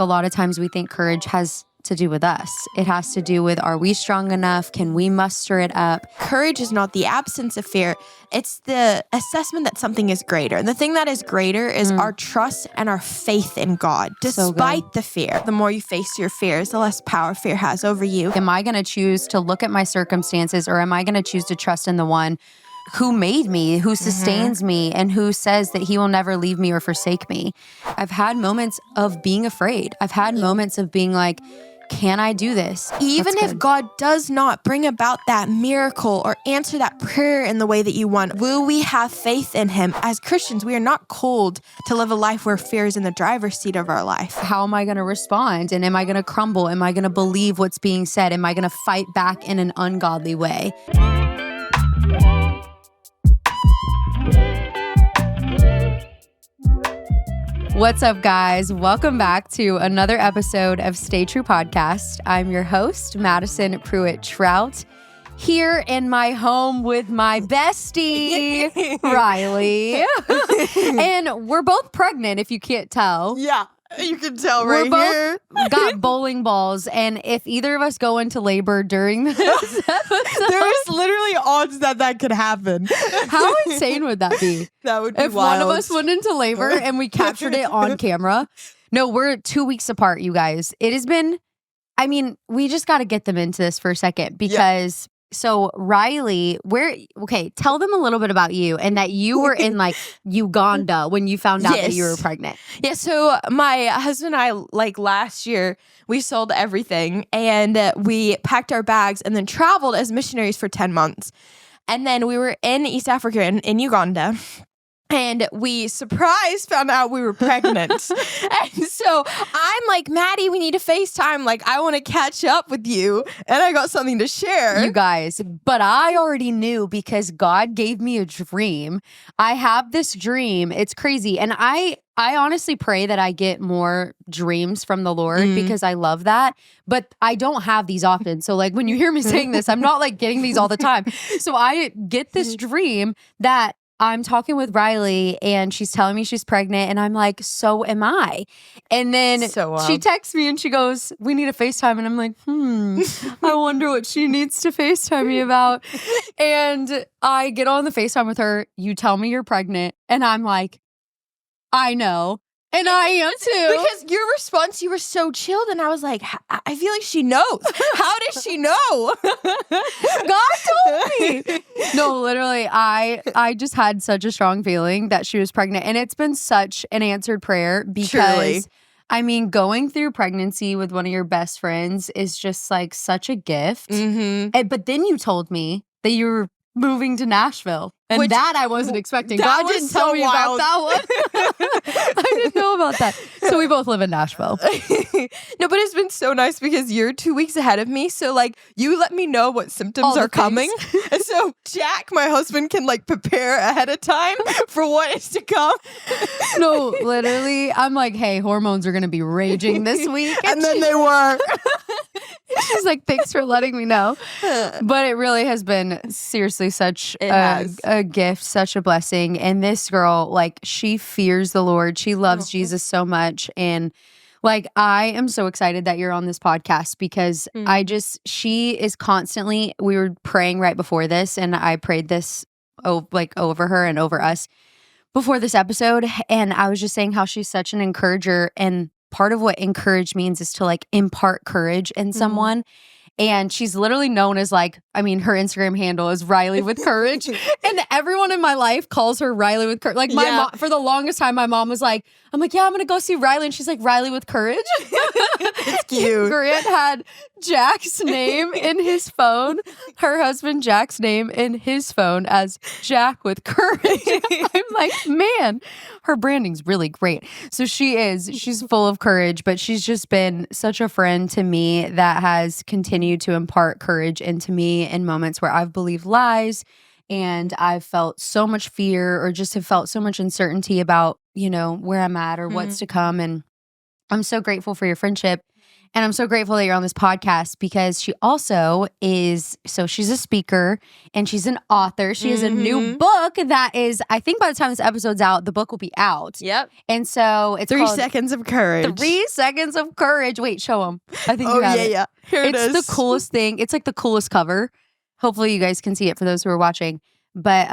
a lot of times we think courage has to do with us. It has to do with, are we strong enough? Can we muster it up? Courage is not the absence of fear. It's the assessment that something is greater. And the thing that is greater is our trust and our faith in God, despite the fear. The more you face your fears, the less power fear has over you. Am I going to choose to look at my circumstances, or am I going to choose to trust in the one who made me, who sustains me, and who says that he will never leave me or forsake me? I've had moments of being afraid. I've had moments of being like, can I do this? Even if God does not bring about that miracle or answer that prayer in the way that you want, will we have faith in him? As Christians, we are not called to live a life where fear is in the driver's seat of our life. How am I going to respond? And am I going to crumble? Am I going to believe what's being said? Am I going to fight back in an ungodly way? What's up, guys? Welcome back to another episode of Stay True Podcast. I'm your host, Madison Trout, here in my home with my bestie, Riley. And we're both pregnant, if you can't tell. Yeah, you can tell right here. We're both got bowling balls, and if either of us go into labor during this episode, there is literally odds that could happen. How insane would that be? That would be if wild. one of us went into labor and we captured it on camera. No, we're 2 weeks apart, you guys. It has been, we just got to get them into this for a second because, So Riley, tell them a little bit about you and that you were in like Uganda when you found out that you were pregnant. Yeah, so my husband and I, last year, we sold everything and we packed our bags and then traveled as missionaries for 10 months. And then we were in East Africa, in Uganda. And we found out we were pregnant. And so I'm like, Maddie, we need to FaceTime. Like, I want to catch up with you. And I got something to share. You guys, but I already knew because God gave me a dream. I have this dream. It's crazy. And I honestly pray that I get more dreams from the Lord because I love that. But I don't have these often. So like when you hear me saying this, I'm not like getting these all the time. So I get this dream that I'm talking with Riley and she's telling me she's pregnant and I'm like, so am I. And then she texts me and she goes, we need a FaceTime. And I'm like, I wonder what she needs to FaceTime me about. And I get on the FaceTime with her. You tell me you're pregnant. And I'm like, I know. And I am too. Because your response, you were so chilled. And I was like, I feel like she knows. How does she know? God told me. No, literally, I just had such a strong feeling that she was pregnant. And it's been such an answered prayer because, going through pregnancy with one of your best friends is just like such a gift. But then you told me that you were moving to Nashville. And that I wasn't expecting. God didn't tell me about that one. I didn't know about that. So we both live in Nashville. No, but it's been so nice because you're 2 weeks ahead of me. So like you let me know what symptoms are coming. And so Jack, my husband, can like prepare ahead of time for what is to come. No, literally, I'm like, hey, hormones are going to be raging this week. And then they were. She's like, thanks for letting me know. But it really has been seriously such a gift, such a blessing. And this girl, like, she fears the Lord. She loves Jesus so much. And like, I am so excited that you're on this podcast because she is constantly, we were praying right before this and I prayed this over her and over us before this episode. And I was just saying how she's such an encourager. And part of what encourage means is to like impart courage in someone. And she's literally known as like, her Instagram handle is Riley with Courage. And everyone in my life calls her Riley with Courage. Like my mom, for the longest time, my mom was like, I'm like, yeah, I'm going to go see Riley. And she's like, Riley with Courage. It's cute. Grant had Jack's name in his phone, her husband Jack's name in his phone as Jack with Courage. I'm like, man, her branding's really great. So she's full of courage, but she's just been such a friend to me that has continued to impart courage into me in moments where I've believed lies and I've felt so much fear or just have felt so much uncertainty about, where I'm at or what's to come. And I'm so grateful for your friendship. And I'm so grateful that you're on this podcast because she also she's a speaker and she's an author. She has a new book that is, I think by the time this episode's out, the book will be out. Yep. And so it's 3 called Seconds of Courage. 3 Seconds of Courage. Wait, show them. I think you have it. Yeah. Here it is. It's the coolest thing. It's like the coolest cover. Hopefully you guys can see it for those who are watching. But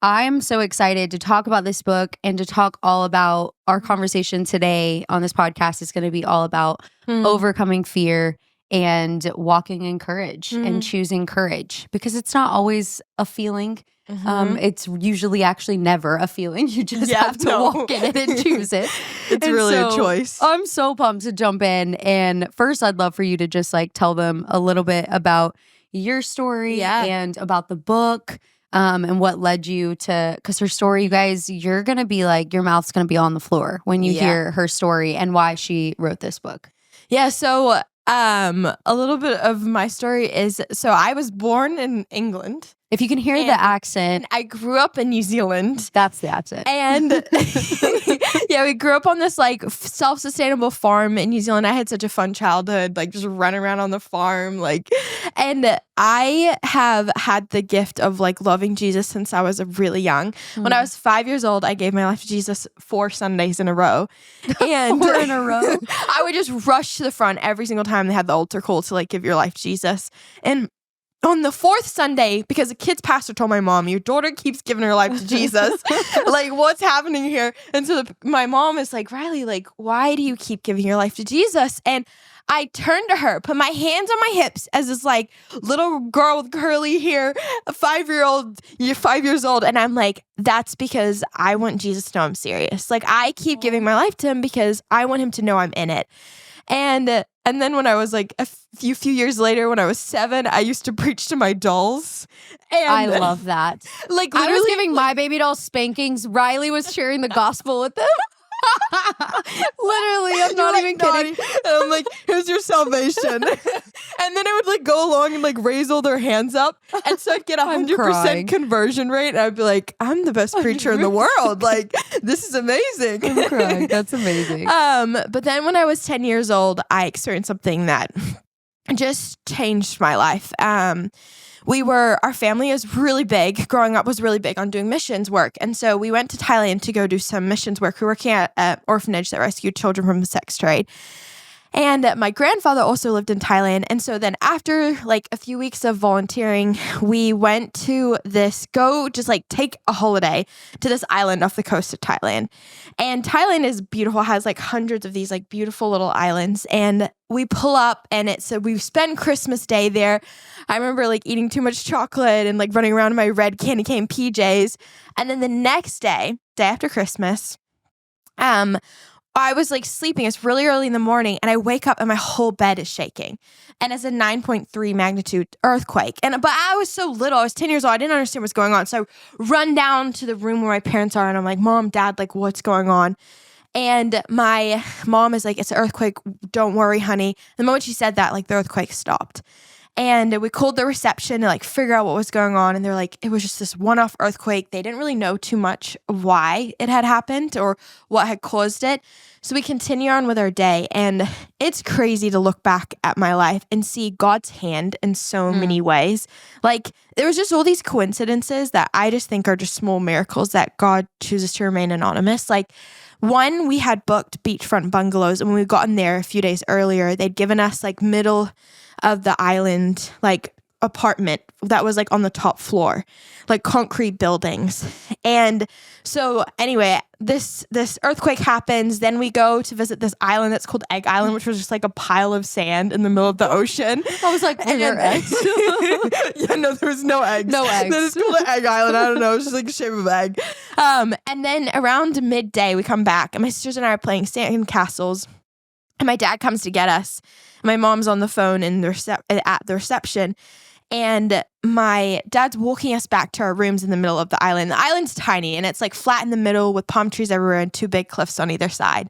I'm so excited to talk about this book and to talk all about our conversation today on this podcast. Is going to be all about overcoming fear and walking in courage and choosing courage, because it's not always a feeling. It's usually actually never a feeling. You just have to walk in it and choose it. It's really a choice. I'm so pumped to jump in. And first, I'd love for you to just like tell them a little bit about your story and about the book. And what led you to, because her story, you guys, you're going to be like, your mouth's going to be on the floor when you hear her story and why she wrote this book. Yeah. So a little bit of my story is, so I was born in England. If you can hear the accent. I grew up in New Zealand. That's the accent. And we grew up on this like self-sustainable farm in New Zealand. I had such a fun childhood, like just running around on the farm. And I have had the gift of like loving Jesus since I was really young. When I was 5 years old, I gave my life to Jesus 4 Sundays in a row. And 4 in a row. I would just rush to the front every single time they had the altar call to like give your life to Jesus. And on the 4th Sunday, because the kids pastor told my mom, your daughter keeps giving her life to Jesus. Like, what's happening here? And so my mom is like, Riley, like, why do you keep giving your life to Jesus? And I turned to her, put my hands on my hips as this like little girl with curly hair, a 5-year-old, you're 5 years old. And I'm like, that's because I want Jesus to know I'm serious. Like, I keep giving my life to him because I want him to know I'm in it. And then when I was like a few years later, when I was 7, I used to preach to my dolls. And I love that. Like, I was giving my baby doll spankings. Riley was sharing the gospel with them. Literally, I'm not even kidding. And I'm like, here's your salvation. And then I would like go along and like raise all their hands up. And so I'd get 100% conversion rate. And I'd be like, I'm the best preacher in the world. Like, this is amazing. I'm crying. That's amazing. But then when I was 10 years old, I experienced something that just changed my life. Our family is really big. Growing up was really big on doing missions work. And so we went to Thailand to go do some missions work. We were working at an orphanage that rescued children from the sex trade. And my grandfather also lived in Thailand. And so then after like a few weeks of volunteering, we went to take a holiday to this island off the coast of Thailand. And Thailand is beautiful, has like hundreds of these like beautiful little islands. And we pull up and we spend Christmas Day there. I remember like eating too much chocolate and like running around in my red candy cane PJs. And then the next day after Christmas, I was like sleeping. It's really early in the morning and I wake up and my whole bed is shaking. And it's a 9.3 magnitude earthquake. But I was so little. I was 10 years old. I didn't understand what's going on. So I run down to the room where my parents are and I'm like, Mom, Dad, like what's going on? And my mom is like, it's an earthquake. Don't worry, honey. The moment she said that, like the earthquake stopped. And we called the reception to like figure out what was going on. And they're like, it was just this one-off earthquake. They didn't really know too much why it had happened or what had caused it. So we continue on with our day. And it's crazy to look back at my life and see God's hand in so many ways. Like there was just all these coincidences that I just think are just small miracles that God chooses to remain anonymous. Like one, we had booked beachfront bungalows. And when we got in there a few days earlier, they'd given us like middle of the island, like apartment that was like on the top floor, like concrete buildings. And so anyway, this earthquake happens. Then we go to visit this island that's called Egg Island, which was just like a pile of sand in the middle of the ocean. I was like, are there eggs? Yeah, no, there was no eggs. No eggs. Then it's called Egg Island. I don't know. It's just like a shape of egg. And then around midday, we come back and my sisters and I are playing sand castles. And my dad comes to get us. My mom's on the phone at the reception. And my dad's walking us back to our rooms in the middle of the island. The island's tiny and it's like flat in the middle with palm trees everywhere and 2 big cliffs on either side.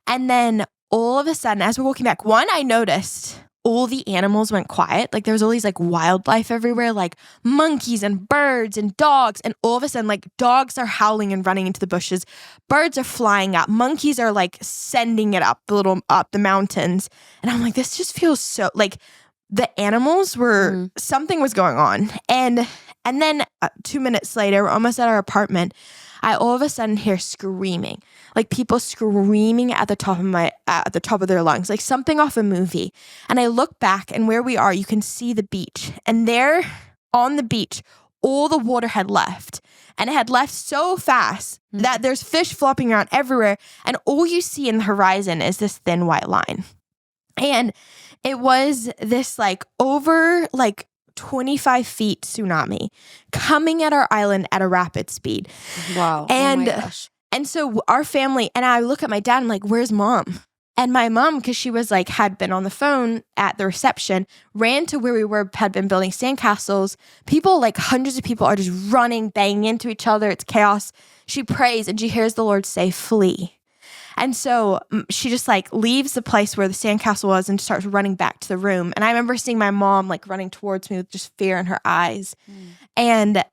And then all of a sudden, as we're walking back, one, I noticed all the animals went quiet. Like there was all these like wildlife everywhere, like monkeys and birds and dogs. And all of a sudden, like dogs are howling and running into the bushes. Birds are flying up. Monkeys are like sending it up the mountains. And I'm like, this just feels so like the animals were, something was going on. And then 2 minutes later, we're almost at our apartment. I all of a sudden hear screaming, like people screaming at the top of their lungs, like something off a movie. And I look back, and where we are, you can see the beach. And there on the beach, all the water had left. And it had left so fast that there's fish flopping around everywhere. And all you see in the horizon is this thin white line. And it was this like over like 25 feet tsunami coming at our island at a rapid speed. Wow. And, oh my gosh. And so our family, and I look at my dad, I'm like, where's mom? And my mom, because she was like, had been on the phone at the reception, ran to where we had been building sandcastles. People, like hundreds of people are just running, banging into each other. It's chaos. She prays and she hears the Lord say, flee. And so she just like leaves the place where the sandcastle was and starts running back to the room. And I remember seeing my mom like running towards me with just fear in her eyes. And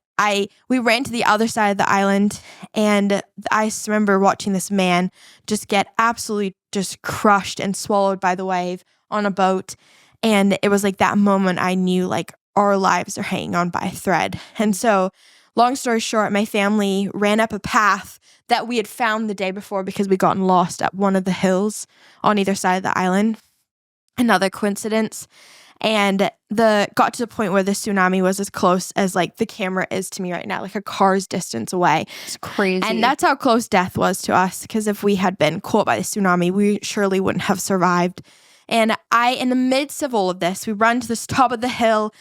we ran to the other side of the island, and I remember watching this man just get absolutely just crushed and swallowed by the wave on a boat. And it was like that moment I knew like our lives are hanging on by a thread. And so long story short, my family ran up a path that we had found the day before because we'd gotten lost at one of the hills on either side of the island. Another coincidence. And got to the point where the tsunami was as close as like the camera is to me right now, like a car's distance away. It's crazy. And that's how close death was to us, because if we had been caught by the tsunami, we surely wouldn't have survived. And in the midst of all of this, we run to the top of the hill,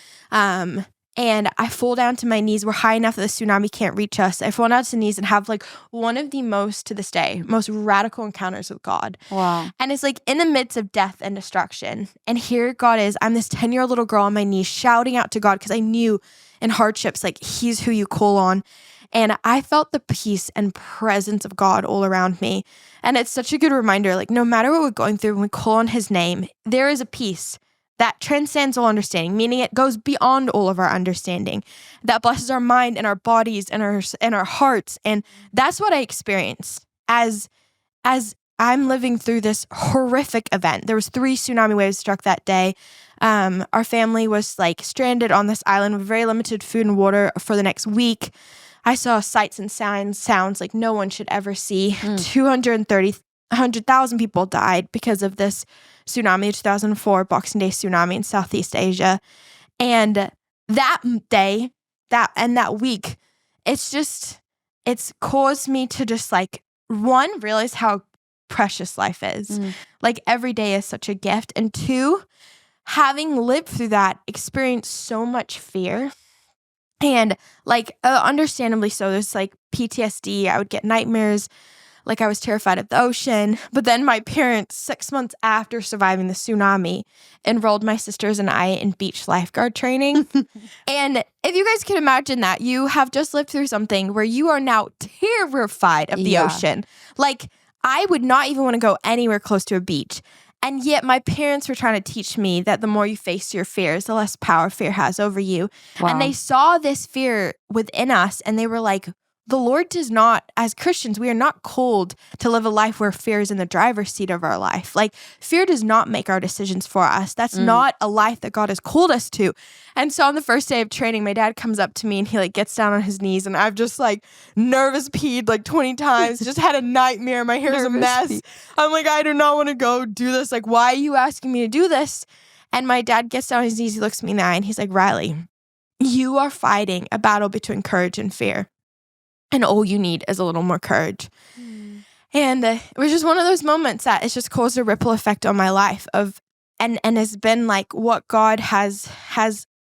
and I fall down to my knees. We're high enough that the tsunami can't reach us. I fall down to the knees and have like one of the most radical encounters with God. Wow. And it's like in the midst of death and destruction. And here God is. I'm this 10-year-old little girl on my knees shouting out to God because I knew in hardships, like he's who you call on. And I felt the peace and presence of God all around me. And it's such a good reminder, like no matter what we're going through, when we call on his name, there is a peace that transcends all understanding, meaning it goes beyond all of our understanding, that blesses our mind and our bodies and our hearts. And that's what I experienced as I'm living through this horrific event. There was 3 tsunami waves struck that day. Our family was like stranded on this island with very limited food and water for the next week. I saw sights and sounds like no one should ever see. 100,000 people died because of this tsunami, 2004 Boxing Day tsunami in Southeast Asia. And that day, that week, it's caused me to just like, one, realize how precious life is. Like every day is such a gift. And 2, having lived through that, experienced so much fear. And like, understandably so, there's like PTSD. I would get nightmares. Like I was terrified of the ocean. But then my parents, 6 months after surviving the tsunami, enrolled my sisters and I in beach lifeguard training. And if you guys can imagine that, you have just lived through something where you are now terrified of the ocean. Like I would not even want to go anywhere close to a beach. And yet my parents were trying to teach me that the more you face your fears, the less power fear has over you. Wow. And they saw this fear within us, and they were like, the Lord does not, as Christians, we are not called to live a life where fear is in the driver's seat of our life. Like fear does not make our decisions for us. That's not a life that God has called us to. And so on the first day of training, my dad comes up to me and he like gets down on his knees, and I've just like nervous peed like 20 times, just had a nightmare. My hair's a mess. I'm like, I do not want to go do this. Like, why are you asking me to do this? And my dad gets down on his knees. He looks at me in the eye and he's like, Riley, you are fighting a battle between courage and fear. And all you need is a little more courage. And it was just one of those moments that it's just caused a ripple effect on my life and has been like what God has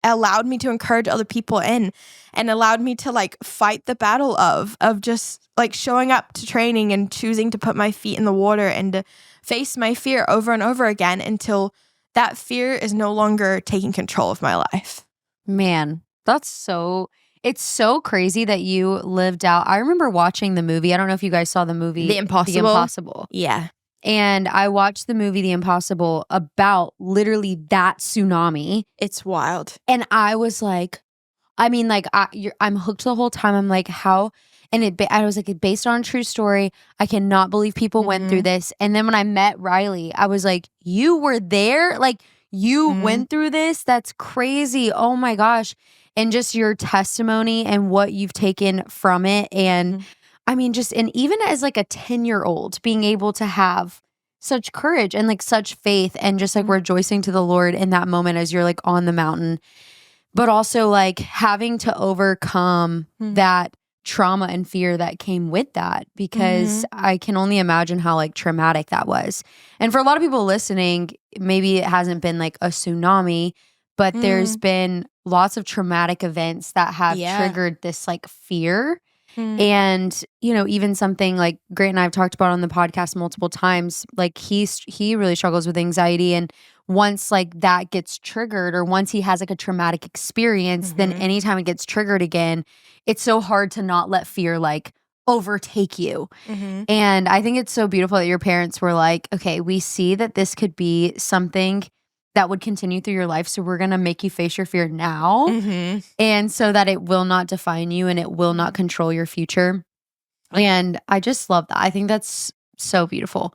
allowed me to encourage other people in, and allowed me to like fight the battle of just like showing up to training and choosing to put my feet in the water and to face my fear over and over again until that fear is no longer taking control of my life. Man, it's so crazy that you lived out. I remember watching the movie. I don't know if you guys saw the movie. The Impossible. The Impossible. Yeah. And I watched the movie The Impossible about literally that tsunami. It's wild. And I was like, I'm hooked the whole time. I'm like, how? And I was like, based on a true story. I cannot believe people went through this. And then when I met Riley, I was like, you were there? Like, you went through this? That's crazy. Oh my gosh. And just your testimony and what you've taken from it. And I mean, and even as like a 10-year-old, being able to have such courage and like such faith and just like rejoicing to the Lord in that moment as you're like on the mountain, but also like having to overcome that trauma and fear that came with that, because I can only imagine how like traumatic that was. And for a lot of people listening, maybe it hasn't been like a tsunami, but there's been lots of traumatic events that have triggered this like fear. And, you know, even something like Grant and I have talked about on the podcast multiple times, like he really struggles with anxiety. And once like that gets triggered, or once he has like a traumatic experience, then anytime it gets triggered again, it's so hard to not let fear like overtake you. And I think it's so beautiful that your parents were like, okay, we see that this could be something that would continue through your life. So we're going to make you face your fear now. And so that it will not define you and it will not control your future. And I just love that. I think that's so beautiful.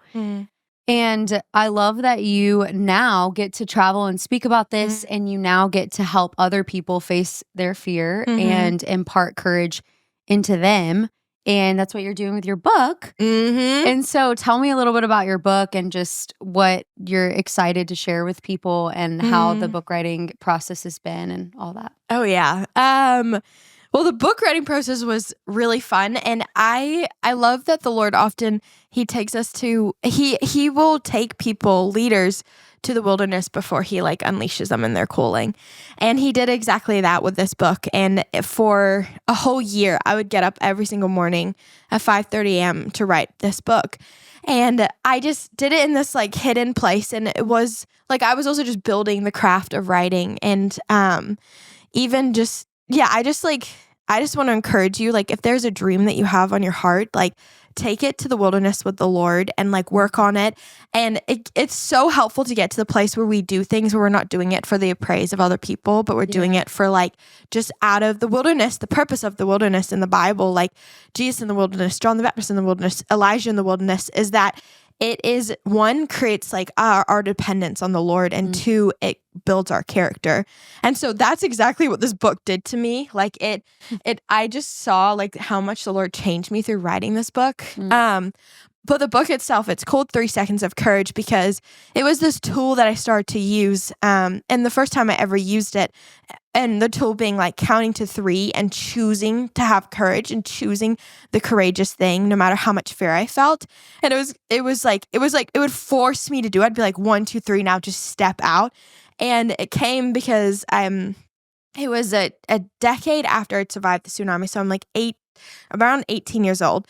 And I love that you now get to travel and speak about this, and you now get to help other people face their fear and impart courage into them. And that's what you're doing with your book. And so tell me a little bit about your book and just what you're excited to share with people and how the book writing process has been and all that. Oh, yeah. Well, the book writing process was really fun. And I love that the Lord often, he takes us to, he will take people, leaders, to the wilderness before he like unleashes them in their calling. And he did exactly that with this book. And for a whole year, I would get up every single morning at 5:30 a.m. to write this book. And I just did it in this like hidden place. And it was like, I was also just building the craft of writing. And even just, I just want to encourage you, like if there's a dream that you have on your heart, like take it to the wilderness with the Lord and like work on it. And it's so helpful to get to the place where we do things where we're not doing it for the praise of other people, but we're doing it for like just out of the wilderness, the purpose of the wilderness in the Bible, like Jesus in the wilderness, John the Baptist in the wilderness, Elijah in the wilderness, is that it is, one, creates like our dependence on the Lord, and two, it builds our character. And so that's exactly what this book did to me. Like I just saw like how much the Lord changed me through writing this book. But the book itself, it's called 3 Seconds of Courage because it was this tool that I started to use. And the first time I ever used it, and the tool being like counting to 3 and choosing to have courage and choosing the courageous thing, no matter how much fear I felt. And it would force me to do it. I'd be like 1, 2, 3, now just step out. And it came because it was a decade after I'd survived the tsunami. So I'm like around 18 years old.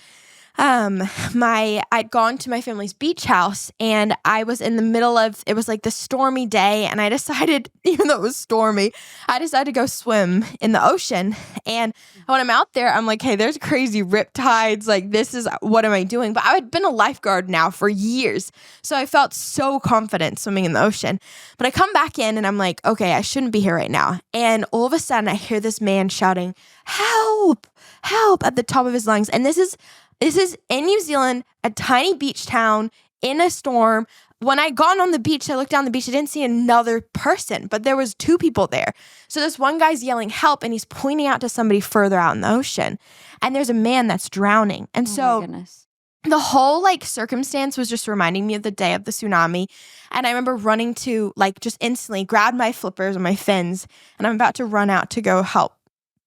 I'd gone to my family's beach house, and I was in the middle of, it was like the stormy day, and I decided, even though it was stormy, I decided to go swim in the ocean. And when I'm out there, I'm like, hey, there's crazy rip tides. Like, what am I doing? But I had been a lifeguard now for years. So I felt so confident swimming in the ocean. But I come back in and I'm like, okay, I shouldn't be here right now. And all of a sudden I hear this man shouting, help, help, at the top of his lungs. And this is in New Zealand, a tiny beach town in a storm. When I got on the beach, I looked down the beach, I didn't see another person, but there was 2 people there. So this one guy's yelling help, and he's pointing out to somebody further out in the ocean. And there's a man that's drowning. And the whole like circumstance was just reminding me of the day of the tsunami. And I remember running to like just instantly grab my flippers and my fins, and I'm about to run out to go help,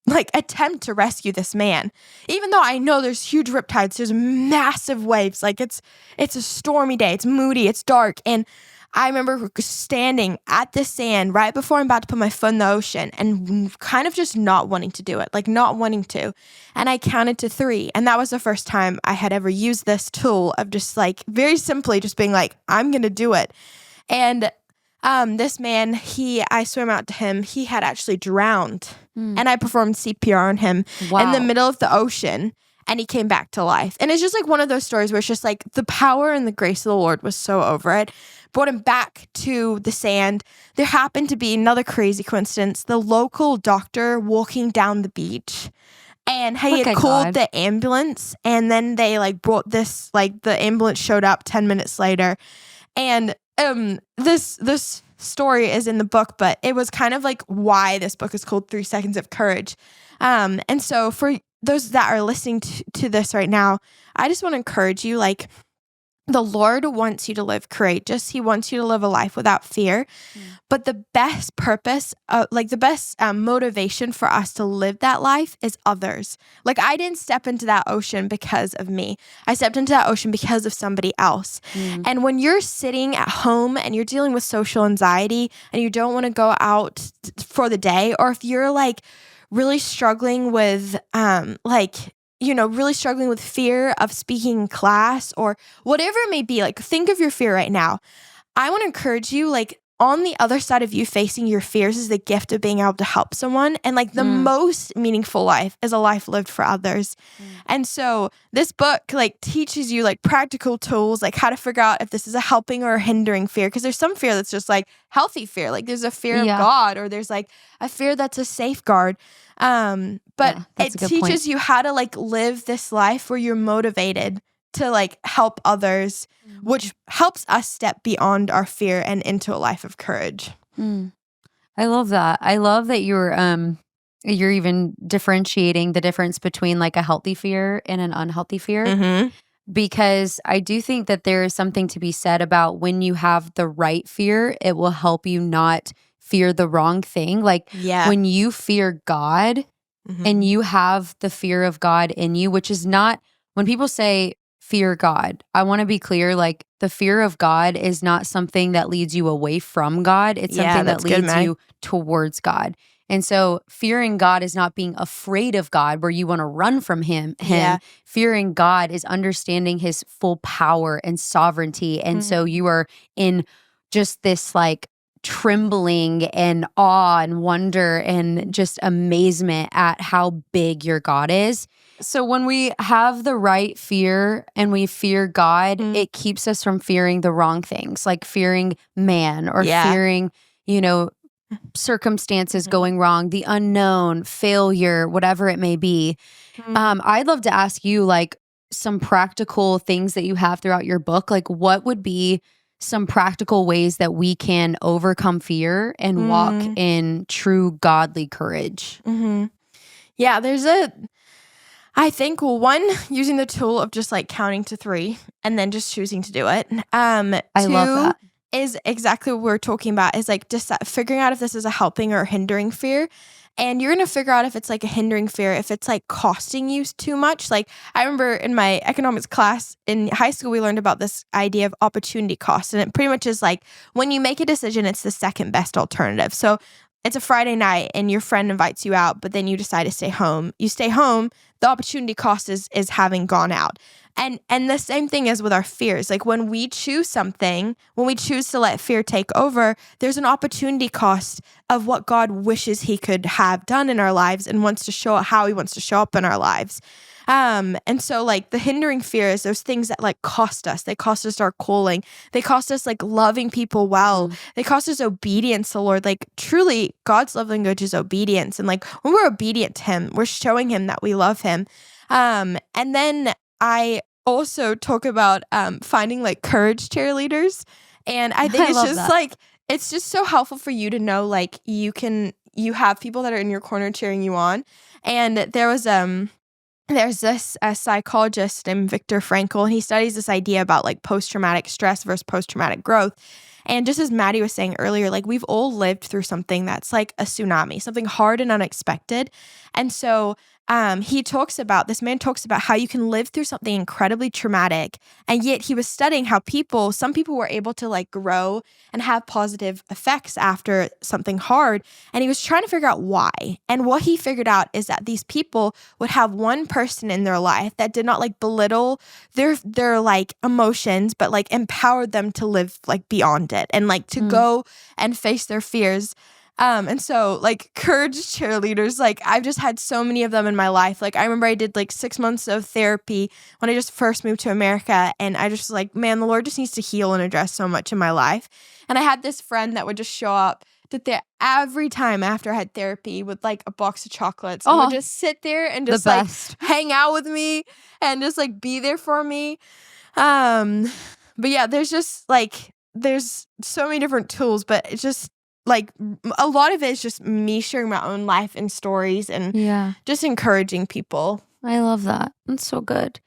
like attempt to rescue this man. Even though I know there's huge riptides, there's massive waves, like it's a stormy day, it's moody, it's dark. And I remember standing at the sand right before I'm about to put my foot in the ocean and kind of just not wanting to do it, like not wanting to. And I counted to 3. And that was the first time I had ever used this tool of just like very simply just being like, I'm going to do it. And this man, I swam out to him. He had actually drowned, and I performed CPR on him in the middle of the ocean. and he came back to life. And it's just like one of those stories where it's just like the power and the grace of the Lord was so over it. Brought him back to the sand. There happened to be another crazy coincidence. The local doctor walking down the beach, and he had called the ambulance, and then they like brought this, like the ambulance showed up 10 minutes later. And this story is in the book, but it was kind of like why this book is called 3 Seconds of Courage. And so for those that are listening to this right now, I just want to encourage you, like, the Lord wants you to live courageous. He wants you to live a life without fear. But the best purpose, the best motivation for us to live that life is others. Like, I didn't step into that ocean because of me. I stepped into that ocean because of somebody else. And when you're sitting at home and you're dealing with social anxiety and you don't want to go out for the day, or if you're like really struggling with really struggling with fear of speaking in class or whatever it may be, like, think of your fear right now. I want to encourage you, like, on the other side of you facing your fears is the gift of being able to help someone. And like the most meaningful life is a life lived for others. And so this book like teaches you like practical tools, like how to figure out if this is a helping or a hindering fear. Because there's some fear that's just like healthy fear. Like there's a fear of God, or there's like a fear that's a safeguard. But it teaches you how to like live this life where you're motivated to like help others, which helps us step beyond our fear and into a life of courage. I love that. I love that you're even differentiating the difference between like a healthy fear and an unhealthy fear. Because I do think that there is something to be said about when you have the right fear, it will help you not fear the wrong thing. Like when you fear God and you have the fear of God in you, which is not, when people say fear God, I want to be clear, like the fear of God is not something that leads you away from God. It's something that leads you towards God. And so fearing God is not being afraid of God where you want to run from him. Fearing God is understanding his full power and sovereignty. And so you are in just this like trembling and awe and wonder and just amazement at how big your God is. So when we have the right fear and we fear God, it keeps us from fearing the wrong things, like fearing man or fearing, circumstances going wrong, the unknown, failure, whatever it may be. I'd love to ask you like some practical things that you have throughout your book. Like what would be some practical ways that we can overcome fear and walk in true godly courage? Yeah, I think, well, one, using the tool of just like counting to 3 and then just choosing to do it. I love that. Is exactly what we're talking about, is like just figuring out if this is a helping or a hindering fear. And you're going to figure out if it's like a hindering fear, if it's like costing you too much. Like I remember in my economics class in high school, we learned about this idea of opportunity cost. And it pretty much is like when you make a decision, it's the second best alternative. So it's a Friday night and your friend invites you out, but then you decide to stay home. You stay home, the opportunity cost is having gone out. And the same thing is with our fears. Like when we choose something, when we choose to let fear take over, there's an opportunity cost of what God wishes he could have done in our lives and wants to show how he wants to show up in our lives. And so like the hindering fears, those things that like cost us, they cost us our calling. They cost us like loving people well. They cost us obedience to the Lord. Like truly God's love language is obedience. And like when we're obedient to him, we're showing him that we love him. And then I also talk about finding like courage cheerleaders. And I think it's just like, it's just so helpful for you to know like you have people that are in your corner cheering you on. And there's this psychologist named Viktor Frankl, and he studies this idea about like post-traumatic stress versus post-traumatic growth. And just as Maddie was saying earlier, like we've all lived through something that's like a tsunami, something hard and unexpected. And so this man talks about how you can live through something incredibly traumatic, and yet he was studying how some people were able to like grow and have positive effects after something hard. And he was trying to figure out why. And what he figured out is that these people would have one person in their life that did not like belittle their like emotions, but like empowered them to live like beyond it and like to go and face their fears. And so like courage cheerleaders, like I've just had so many of them in my life. Like I remember I did like 6 months of therapy when I just first moved to America. And I just was like, man, the Lord just needs to heal and address so much in my life. And I had this friend that would just show up every time after I had therapy with like a box of chocolates and would just sit there and just like hang out with me and just like be there for me. But yeah, there's so many different tools, but it's just like a lot of it is just me sharing my own life and stories and just encouraging people. I love that. That's so good.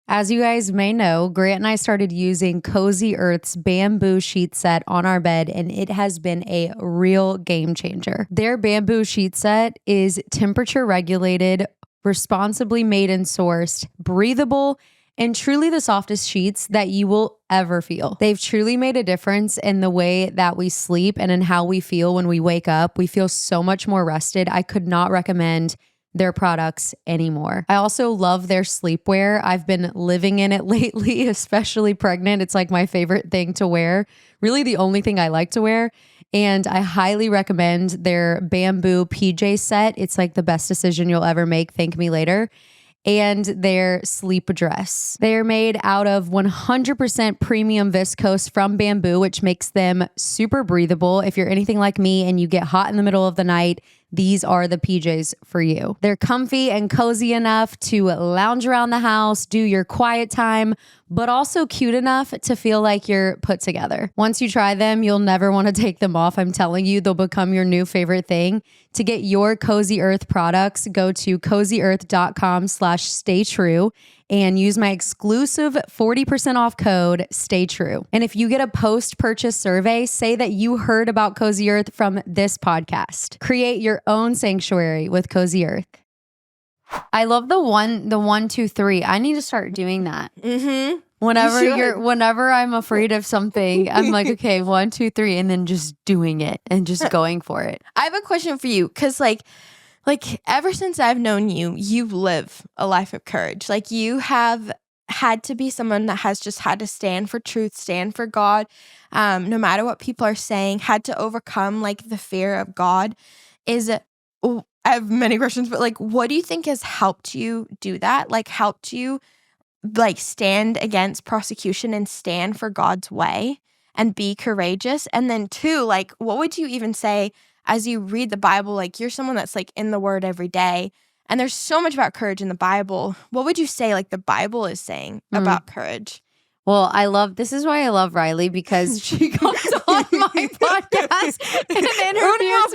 As you guys may know, Grant and I started using Cozy Earth's bamboo sheet set on our bed, and it has been a real game changer. Their bamboo sheet set is temperature regulated, responsibly made and sourced, breathable, and truly the softest sheets that you will ever feel. They've truly made a difference in the way that we sleep and in how we feel when we wake up. We feel so much more rested. I could not recommend their products anymore. I also love their sleepwear. I've been living in it lately, especially pregnant. It's like my favorite thing to wear. Really the only thing I like to wear. And I highly recommend their bamboo PJ set. It's like the best decision you'll ever make. Thank me later. And their sleep dress. They're made out of 100% premium viscose from bamboo, which makes them super breathable. If you're anything like me and you get hot in the middle of the night, these are the PJs for you. They're comfy and cozy enough to lounge around the house, do your quiet time, but also cute enough to feel like you're put together. Once you try them, you'll never want to take them off. I'm telling you, they'll become your new favorite thing. To get your Cozy Earth products, go to cozyearth.com/staytrue and use my exclusive 40% off code STAYTRUE. And if you get a post-purchase survey, say that you heard about Cozy Earth from this podcast. Create your own sanctuary with Cozy Earth. I love the 1, 2, 3. I need to start doing that. Mm-hmm. Whenever I'm afraid of something, I'm like, okay, 1, 2, 3, and then just doing it and just going for it. I have a question for you, because like ever since I've known you, you live a life of courage. Like you have had to be someone that has just had to stand for truth, stand for God, no matter what people are saying, had to overcome like the fear of God. I have many questions, but like, what do you think has helped you do that? Like helped you like stand against prosecution and stand for God's way and be courageous? And then 2, like, what would you even say as you read the Bible? Like you're someone that's like in the Word every day, and there's so much about courage in the Bible. What would you say like the Bible is saying about courage? Well, this is why I love Riley, because she comes on my podcast and interviews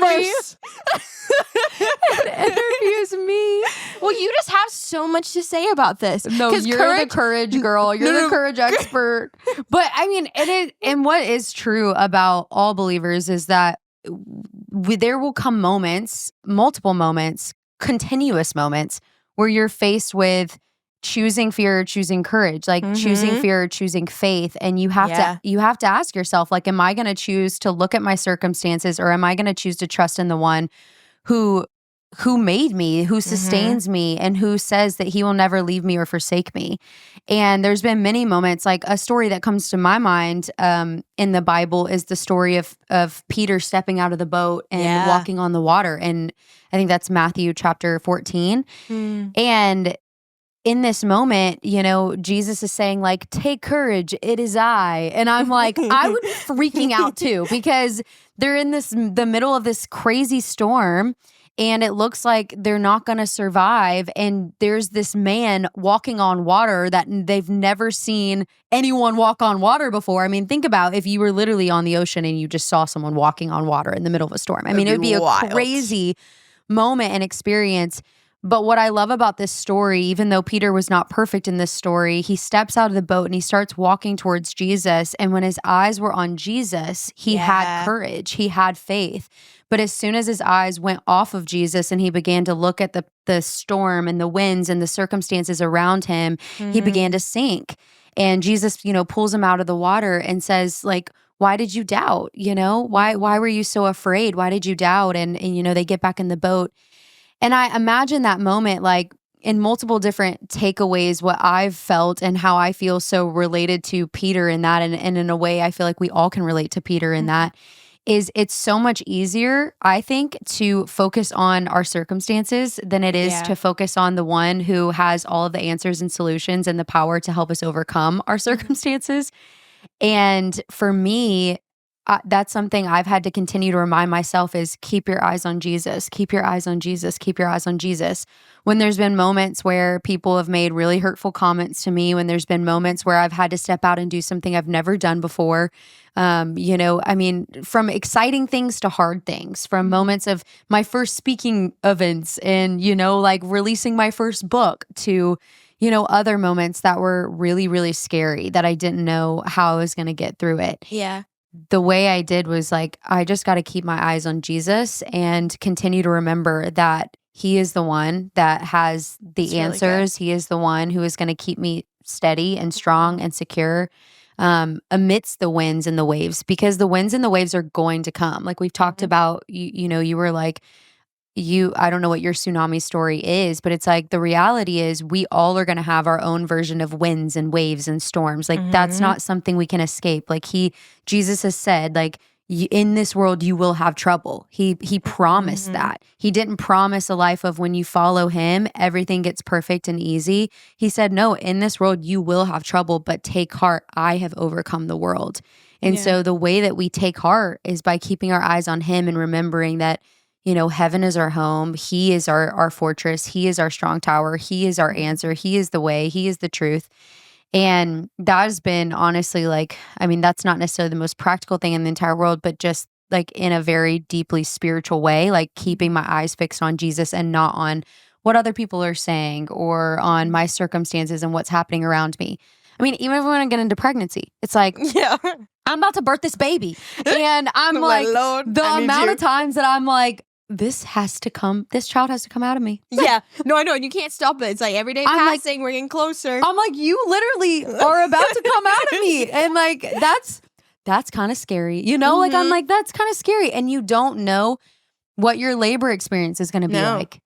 me. Well, you just have so much to say about this. No, you're the courage girl. You're the courage expert. But I mean, it is, and what is true about all believers is that there will come moments, multiple moments, continuous moments where you're faced with choosing fear or choosing courage, like choosing fear or choosing faith. And you have to ask yourself, like, am I going to choose to look at my circumstances, or am I going to choose to trust in the one who made me, who sustains me, and who says that he will never leave me or forsake me? And there's been many moments, like a story that comes to my mind in the Bible is the story of Peter stepping out of the boat and walking on the water. And I think that's Matthew chapter 14. And in this moment, you know, Jesus is saying like, take courage, it is I. And I'm like, I would be freaking out too, because they're in the middle of this crazy storm, and it looks like they're not going to survive. And there's this man walking on water that they've never seen anyone walk on water before. I mean, think about if you were literally on the ocean and you just saw someone walking on water in the middle of a storm. I mean, it would be a crazy moment and experience. But what I love about this story, even though Peter was not perfect in this story, he steps out of the boat and he starts walking towards Jesus. And when his eyes were on Jesus, he had courage, he had faith. But as soon as his eyes went off of Jesus and he began to look at the storm and the winds and the circumstances around him, he began to sink. And Jesus, you know, pulls him out of the water and says, like, why did you doubt? You know, why were you so afraid? Why did you doubt? And you know, they get back in the boat. And I imagine that moment, like in multiple different takeaways, what I've felt and how I feel so related to Peter in that. And in a way, I feel like we all can relate to Peter in that, is it's so much easier, I think, to focus on our circumstances than it is to focus on the one who has all of the answers and solutions and the power to help us overcome our circumstances. And for me, that's something I've had to continue to remind myself is keep your eyes on Jesus, keep your eyes on Jesus, keep your eyes on Jesus. When there's been moments where people have made really hurtful comments to me, when there's been moments where I've had to step out and do something I've never done before, I mean, from exciting things to hard things, from moments of my first speaking events and, like releasing my first book to, other moments that were really, really scary that I didn't know how I was going to get through it. Yeah. The way I did was like, I just got to keep my eyes on Jesus and continue to remember that he is the one that has the answers. He is the one who is going to keep me steady and strong and secure amidst the winds and the waves, because the winds and the waves are going to come. Like we've talked about, you were like, I don't know what your tsunami story is, but it's like the reality is we all are going to have our own version of winds and waves and storms. Like that's not something we can escape. Like Jesus has said, like, in this world you will have trouble. He promised that. He didn't promise a life of when you follow him, everything gets perfect and easy. He said, no, in this world you will have trouble, but take heart. I have overcome the world. And so the way that we take heart is by keeping our eyes on him and remembering that, heaven is our home. He is our fortress. He is our strong tower. He is our answer. He is the way. He is the truth. And that has been honestly that's not necessarily the most practical thing in the entire world, but just like in a very deeply spiritual way, like keeping my eyes fixed on Jesus and not on what other people are saying or on my circumstances and what's happening around me. I mean, even when I get into pregnancy, it's like, I'm about to birth this baby. And I'm like, Lord, the amount of times that I'm like, this child has to come out of me. Yeah. No, I know. And you can't stop it. It's like every day passing, we're getting closer. I'm like, you literally are about to come out of me. And like, that's kind of scary. Like, I'm like, that's kind of scary. And you don't know what your labor experience is going to be like.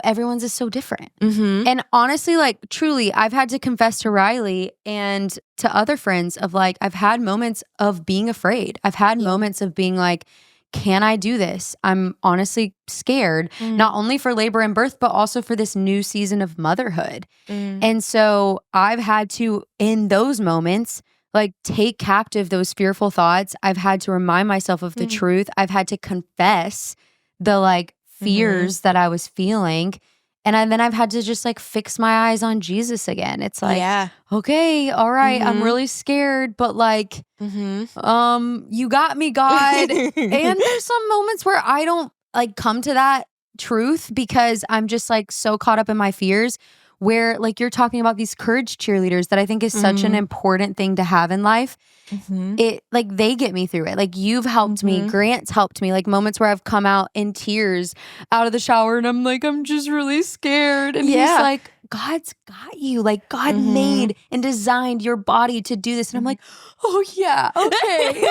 Everyone's is so different. And honestly, like truly, I've had to confess to Riley and to other friends of like, I've had moments of being afraid. I've had moments of being like, can I do this? I'm honestly scared, not only for labor and birth, but also for this new season of motherhood. And so I've had to, in those moments, like take captive those fearful thoughts. I've had to remind myself of the truth. I've had to confess the like fears that I was feeling. And then I've had to just like fix my eyes on Jesus again. It's like, okay, all right, I'm really scared, but like, you got me, God. And there's some moments where I don't like come to that truth because I'm just like so caught up in my fears, where like you're talking about these courage cheerleaders that I think is such an important thing to have in life. It like they get me through it. Like you've helped me, Grant's helped me, like moments where I've come out in tears out of the shower and I'm like, I'm just really scared. And he's like, God's got you. Like God made and designed your body to do this. And I'm like, oh yeah, okay.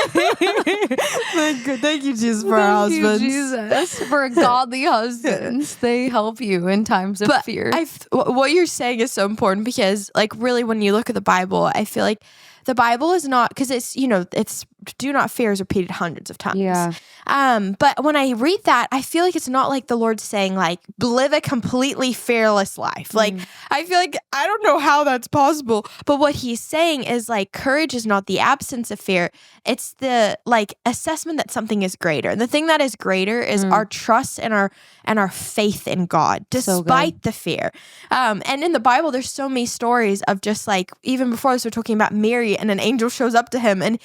Thank you, Jesus, for our husbands. Jesus, for godly husbands. They help you in times of fear. What you're saying is so important because like really when you look at the Bible, I feel like the Bible is not, because it's, it's do not fear is repeated hundreds of times. Yeah. But when I read that, I feel like it's not like the Lord's saying like, live a completely fearless life. Like, I feel like, I don't know how that's possible, but what he's saying is like, courage is not the absence of fear. It's the like assessment that something is greater. And the thing that is greater is our trust and our faith in God, despite the fear. And in the Bible, there's so many stories of just like, even before this, we're talking about Mary and an angel shows up to him and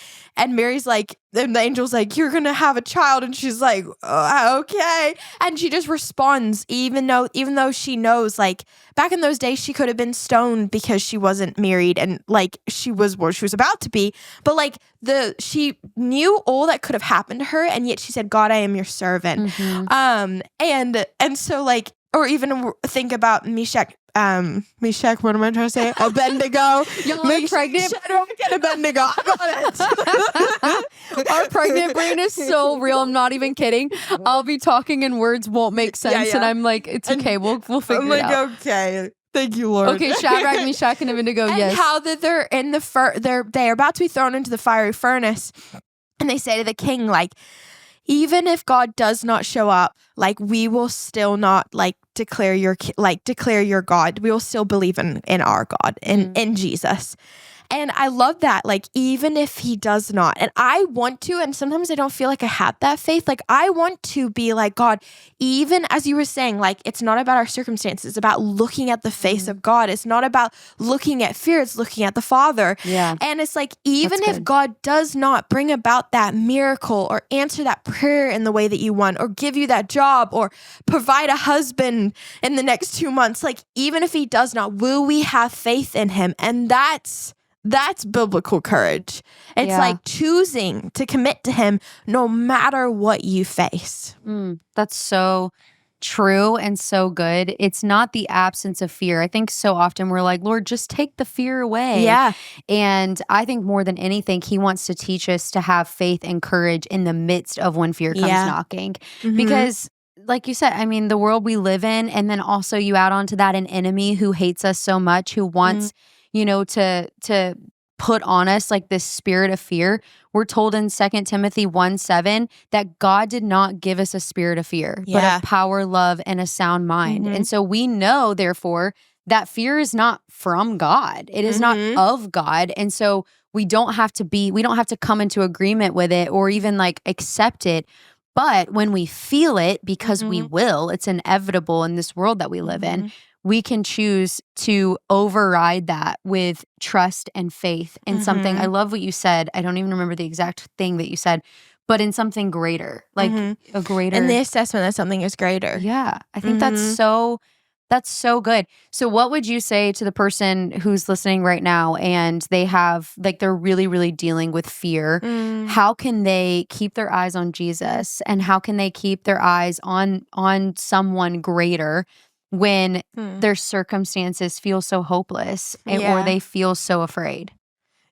Mary's like, and the angel's like, you're going to have a child. And she's like, okay. And she just responds, even though she knows, like, back in those days, she could have been stoned because she wasn't married and, like, she was about to be. But, like, she knew all that could have happened to her. And yet she said, God, I am your servant. And so, like, or even think about Meshach, what am I trying to say? Abednego. Y'all pregnant? Shadrach and Abednego. I got it. Our pregnant brain is so real. I'm not even kidding. I'll be talking and words won't make sense. And I'm like, it's okay. We'll figure it out. Okay. Thank you, Lord. Okay, Shadrach, Meshach, and Abednego, and yes. how that they're in they're about to be thrown into the fiery furnace. And they say to the king, like, even if God does not show up, like, we will still not like declare your God. We will still believe in our God, in Jesus. And I love that, like, even if he does not, and I want to, and sometimes I don't feel like I have that faith. Like, I want to be like, God, even as you were saying, like, it's not about our circumstances. It's about looking at the face of God. It's not about looking at fear. It's looking at the Father. Yeah. And it's like, even if God does not bring about that miracle or answer that prayer in the way that you want, or give you that job, or provide a husband in the next 2 months, like, even if he does not, will we have faith in him? And that's biblical courage. It's like choosing to commit to him no matter what you face. That's so true and so good. It's not the absence of fear. I think so often we're like, Lord, just take the fear away. Yeah. And I think more than anything, he wants to teach us to have faith and courage in the midst of when fear comes knocking. Because like you said, I mean, the world we live in, and then also you add on to that an enemy who hates us so much, who wants to put on us like this spirit of fear. We're told in 2 Timothy 1:7 that God did not give us a spirit of fear, but of power, love, and a sound mind. And so we know, therefore, that fear is not from God. It is not of God. And so we don't have to come into agreement with it or even like accept it. But when we feel it, because we will, it's inevitable in this world that we live in, we can choose to override that with trust and faith in something. I love what you said. I don't even remember the exact thing that you said, but in something greater, like a greater. In the assessment that something is greater. Yeah. I think that's so good. So what would you say to the person who's listening right now and they have, like, they're really, really dealing with fear? How can they keep their eyes on Jesus, and how can they keep their eyes on someone greater when their circumstances feel so hopeless or they feel so afraid?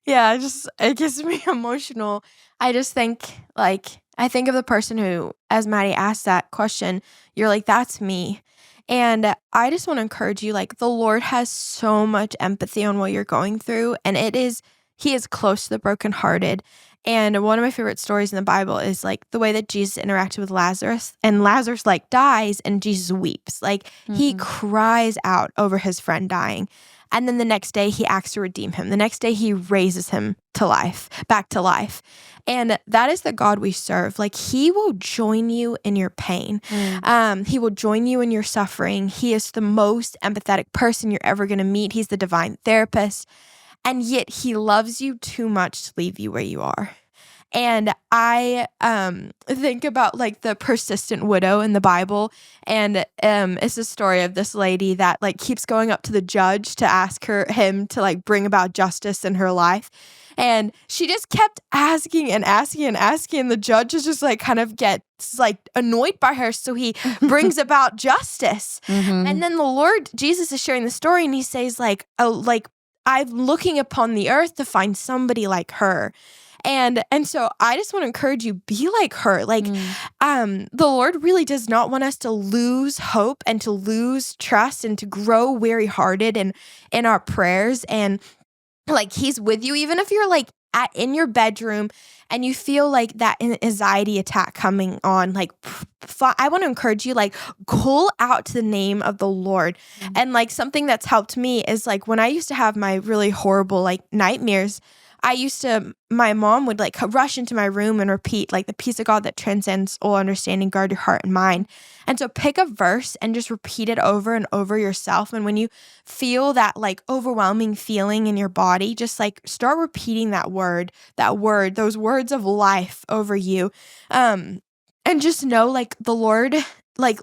Yeah, it gets me emotional. I just think, like, I think of the person who, as Maddie asked that question, you're like, that's me. And I just want to encourage you, like, the Lord has so much empathy on what you're going through, and he is close to the brokenhearted. And one of my favorite stories in the Bible is like the way that Jesus interacted with Lazarus, and Lazarus like dies and Jesus weeps. Like he cries out over his friend dying. And then the next day he acts to redeem him. The next day he raises him to life, back to life. And that is the God we serve. Like, he will join you in your pain. He will join you in your suffering. He is the most empathetic person you're ever going to meet. He's the divine therapist. And yet he loves you too much to leave you where you are. And I think about like the persistent widow in the Bible. And it's a story of this lady that like keeps going up to the judge to ask him to like bring about justice in her life. And she just kept asking and asking and asking. And the judge is just like kind of gets like annoyed by her. So he brings about justice. And then the Lord Jesus is sharing the story, and he says like, I'm looking upon the earth to find somebody like her. And so I just want to encourage you, be like her. Like, the Lord really does not want us to lose hope and to lose trust and to grow weary-hearted in our prayers. And like, he's with you, even if you're like in your bedroom and you feel like that anxiety attack coming on. Like, I want to encourage you, like, call out to the name of the Lord. And like, something that's helped me is like, when I used to have my really horrible like nightmares, my mom would like rush into my room and repeat like, the peace of God that transcends all understanding, guard your heart and mind. And so pick a verse and just repeat it over and over yourself. And when you feel that like overwhelming feeling in your body, just like start repeating that word, those words of life over you. And just know like the Lord, like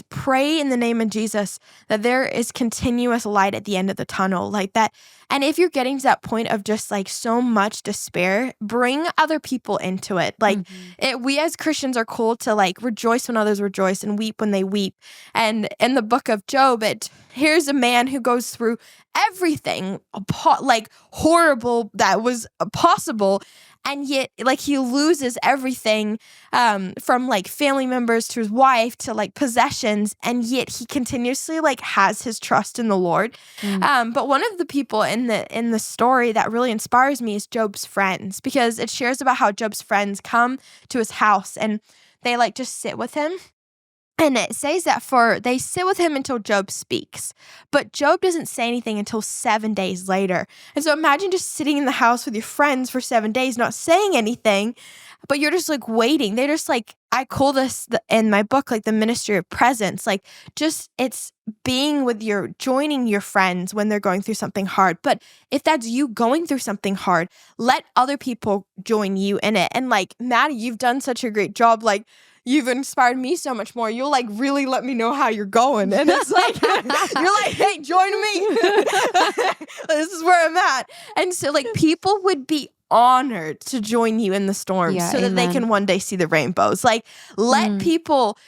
pray in the name of Jesus that there is continuous light at the end of the tunnel, like that. And if you're getting to that point of just like so much despair, bring other people into it. Like we as Christians are called to like rejoice when others rejoice and weep when they weep. And in the book of Job, here's a man who goes through everything like horrible that was possible. And yet, like, he loses everything from, like, family members to his wife to, like, possessions. And yet he continuously, like, has his trust in the Lord. But one of the people in in the story that really inspires me is Job's friends, because it shares about how Job's friends come to his house and they like just sit with him. And it says that they sit with him until Job speaks, but Job doesn't say anything until 7 days later. And so imagine just sitting in the house with your friends for 7 days, not saying anything, but you're just like waiting. They're just like, I call this in my book, like the ministry of presence, like just it's being with joining your friends when they're going through something hard. But if that's you going through something hard, let other people join you in it. And like, Maddie, you've done such a great job. Like, you've inspired me so much more. You'll like really let me know how you're going. And it's like, you're like, hey, join me. This is where I'm at. And so like people would be honored to join you in the storm so that they can one day see the rainbows. Like let people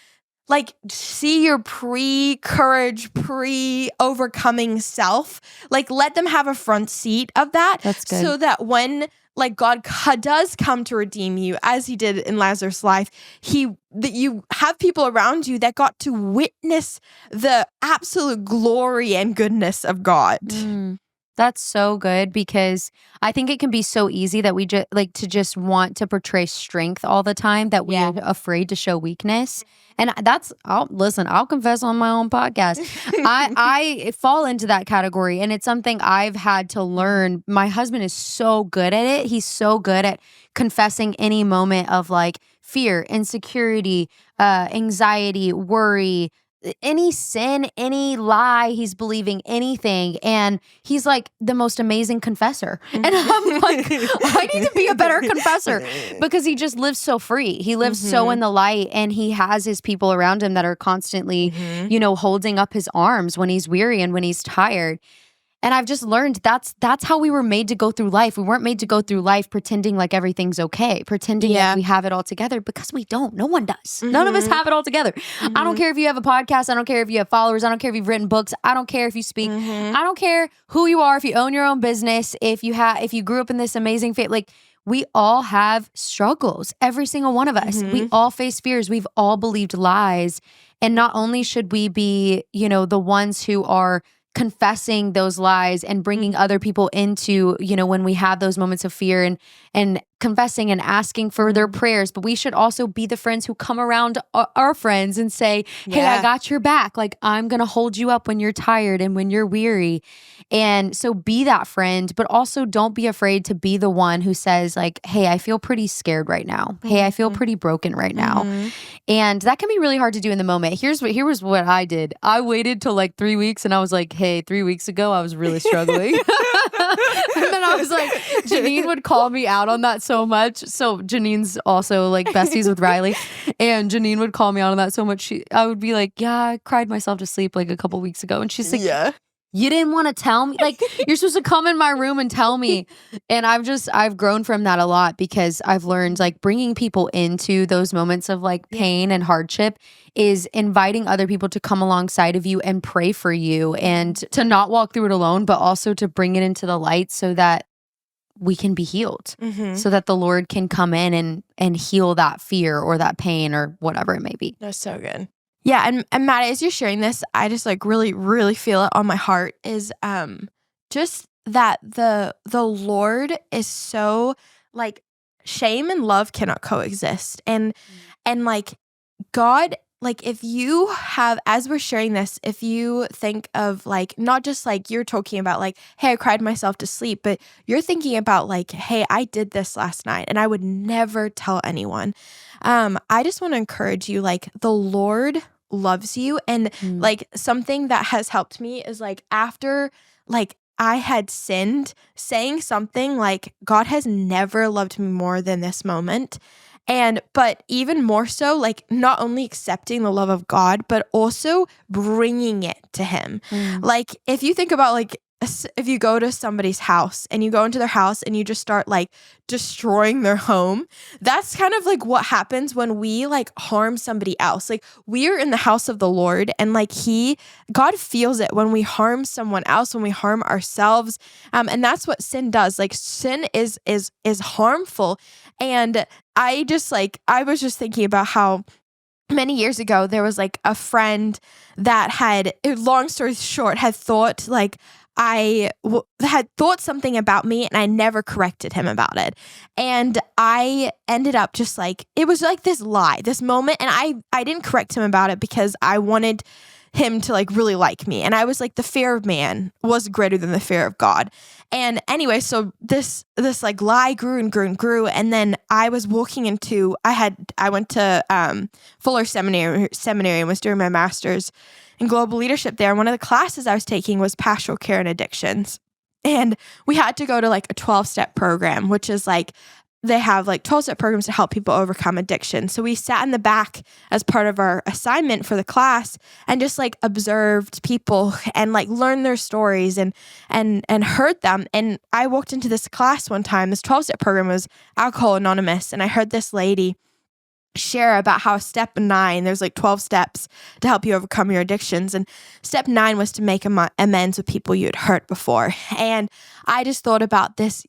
like see your pre-courage, pre-overcoming self. Like let them have a front seat of that. That's good. So that when like God does come to redeem you, as he did in Lazarus' life, that you have people around you that got to witness the absolute glory and goodness of God. That's so good, because I think it can be so easy that we just like to just want to portray strength all the time, that we're afraid to show weakness. And I'll confess on my own podcast. I fall into that category, and it's something I've had to learn. My husband is so good at it. He's so good at confessing any moment of like fear, insecurity, anxiety, worry, any sin, any lie, he's believing anything. And he's like the most amazing confessor. And I'm like, I need to be a better confessor, because he just lives so free. He lives so in the light, and he has his people around him that are constantly, holding up his arms when he's weary and when he's tired. And I've just learned that's how we were made to go through life. We weren't made to go through life pretending like everything's okay, pretending that we have it all together, because we don't. No one does. None of us have it all together. I don't care if you have a podcast. I don't care if you have followers. I don't care if you've written books. I don't care if you speak. I don't care who you are, if you own your own business, if you grew up in this amazing faith. Like, we all have struggles. Every single one of us. We all face fears. We've all believed lies. And not only should we be, the ones who are confessing those lies and bringing other people into, when we have those moments of fear and confessing and asking for their prayers, but we should also be the friends who come around our friends and say, hey, I got your back. Like, I'm going to hold you up when you're tired and when you're weary. And so be that friend, but also don't be afraid to be the one who says like, hey, I feel pretty scared right now. Hey, I feel pretty broken right now. And that can be really hard to do in the moment. Here was what I did. I waited till like 3 weeks, and I was like, hey, 3 weeks ago, I was really struggling. And then I was like, Janine would call me out on that so much. So Janine's also like besties with Riley, and Janine would call me out on that so much. I would be like, yeah, I cried myself to sleep like a couple weeks ago. And she's like, you didn't want to tell me? Like, you're supposed to come in my room and tell me. And I've grown from that a lot, because I've learned like bringing people into those moments of like pain and hardship is inviting other people to come alongside of you and pray for you, and to not walk through it alone, but also to bring it into the light so that we can be healed, so that the Lord can come in and heal that fear or that pain or whatever it may be. That's so good. Yeah, and Matt, as you're sharing this, I just like really, really feel it on my heart is just that the Lord is so like, shame and love cannot coexist. And like God, like if you have, as we're sharing this, if you think of like, not just like you're talking about like, hey, I cried myself to sleep, but you're thinking about like, hey, I did this last night and I would never tell anyone. I just want to encourage you, like the Lord loves you. And like something that has helped me is like after like I had sinned, saying something like, God has never loved me more than this moment. But even more so, like not only accepting the love of God, but also bringing it to him. Like if you think about like, if you go to somebody's house and you go into their house and you just start like destroying their home, that's kind of like what happens when we like harm somebody else. Like we are in the house of the Lord, and like God feels it when we harm someone else, when we harm ourselves. And that's what sin does. Like sin is harmful. And I was just thinking about how many years ago there was like a friend that had, long story short, had thought like, had thought something about me and I never corrected him about it. And I ended up just like, it was like this lie, this moment. And I didn't correct him about it because I wanted him to like really like me. And I was like, the fear of man was greater than the fear of God. And anyway, so this like lie grew and grew and grew. And then I was walking into, I went to Fuller Seminary and was doing my master's in global leadership there. And one of the classes I was taking was pastoral care and addictions. And we had to go to like a 12-step program, which is like, they have like 12-step programs to help people overcome addiction. So we sat in the back as part of our assignment for the class and just like observed people and like learned their stories and heard them. And I walked into this class one time, this 12-step program was Alcohol Anonymous. And I heard this lady share about how step 9, there's like 12 steps to help you overcome your addictions. And step 9 was to make amends with people you had hurt before. And I just thought about this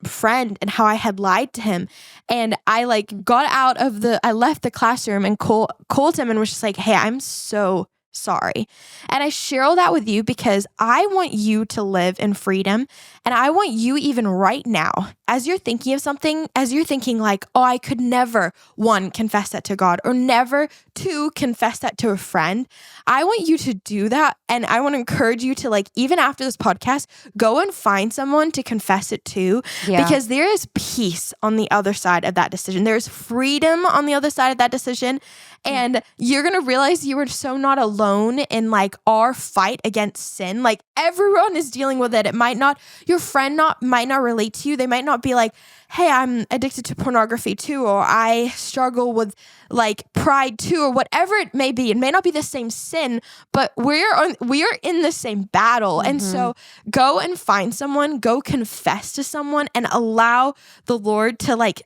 friend and how I had lied to him. And I like I left the classroom and called him and was just like, hey, I'm so sorry. And I share all that with you because I want you to live in freedom. And I want you even right now, as you're thinking of something, as you're thinking like, oh, I could never, 1, confess that to God, or never, 2, confess that to a friend. I want you to do that. And I want to encourage you to like, even after this podcast, go and find someone to confess it to, because there is peace on the other side of that decision. There's freedom on the other side of that decision. And you're going to realize you are so not alone in like our fight against sin. Like everyone is dealing with it. It might not, your friend might not relate to you. They might not be like, hey, I'm addicted to pornography too, or I struggle with like pride too, or whatever it may be. It may not be the same sin, but we are in the same battle. And so go and find someone, go confess to someone, and allow the Lord to like,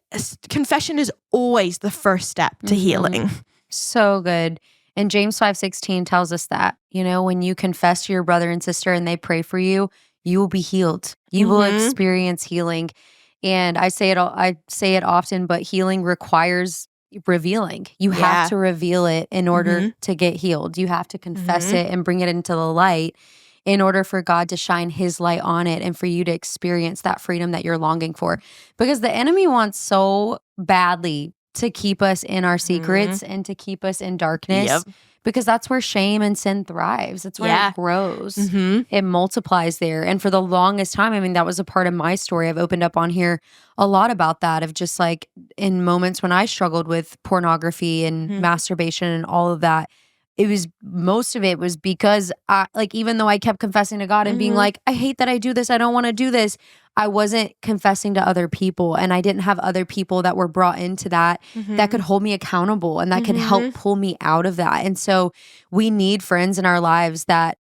confession is always the first step to healing. So good. And James 5:16 tells us that, when you confess to your brother and sister and they pray for you, you will be healed. You will experience healing. And I say it often, but healing requires revealing. You have to reveal it in order to get healed. You have to confess it and bring it into the light in order for God to shine his light on it and for you to experience that freedom that you're longing for. Because the enemy wants so badly to keep us in our secrets and to keep us in darkness, because that's where shame and sin thrives. That's where it grows. It multiplies there. And for the longest time, I mean, that was a part of my story. I've opened up on here a lot about that, of just like in moments when I struggled with pornography and masturbation and all of that. Most of it was because even though I kept confessing to God and being like, I hate that I do this, I don't want to do this, I wasn't confessing to other people, and I didn't have other people that were brought into that that could hold me accountable and that could help pull me out of that. And so we need friends in our lives that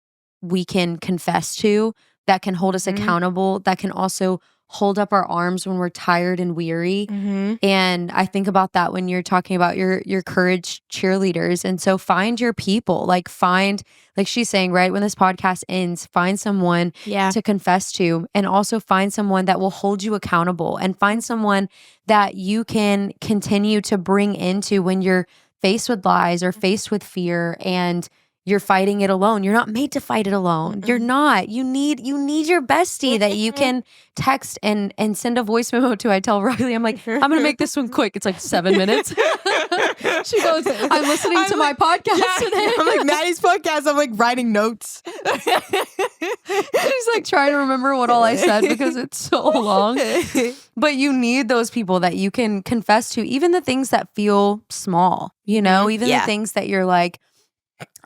we can confess to, that can hold us accountable, that can also hold up our arms when we're tired and weary. And I think about that when you're talking about your courage cheerleaders. And so find your people, like she's saying, right, when this podcast ends, find someone to confess to, and also find someone that will hold you accountable, and find someone that you can continue to bring into when you're faced with lies or faced with fear and you're fighting it alone. You're not made to fight it alone. You're not. You need your bestie that you can text and send a voice memo to. I tell Riley, I'm like, I'm going to make this one quick. It's like 7 minutes. She goes, I'm listening to my podcast today. I'm like, Maddie's podcast. I'm like writing notes. She's like trying to remember what all I said because it's so long. But you need those people that you can confess to, even the things that feel small, even the things that you're like,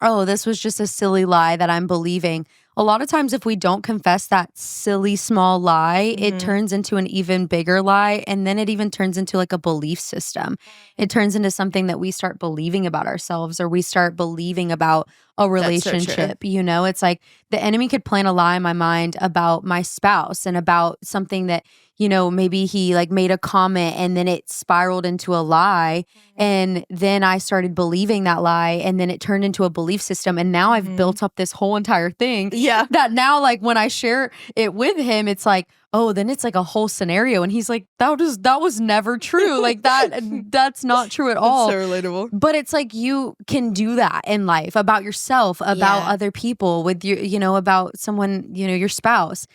oh, this was just a silly lie that I'm believing. A lot of times if we don't confess that silly small lie, it turns into an even bigger lie. And then it even turns into like a belief system. It turns into something that we start believing about ourselves, or we start believing about a relationship. It's like the enemy could plant a lie in my mind about my spouse and about something that, maybe he like made a comment and then it spiraled into a lie. And then I started believing that lie, and then it turned into a belief system. And now I've built up this whole entire thing. Yeah. That now, like, when I share it with him, it's like, oh, then it's like a whole scenario. And he's like, that was never true. Like that's not true at all. So relatable. But it's like you can do that in life about yourself, about other people, with your, about someone, your spouse.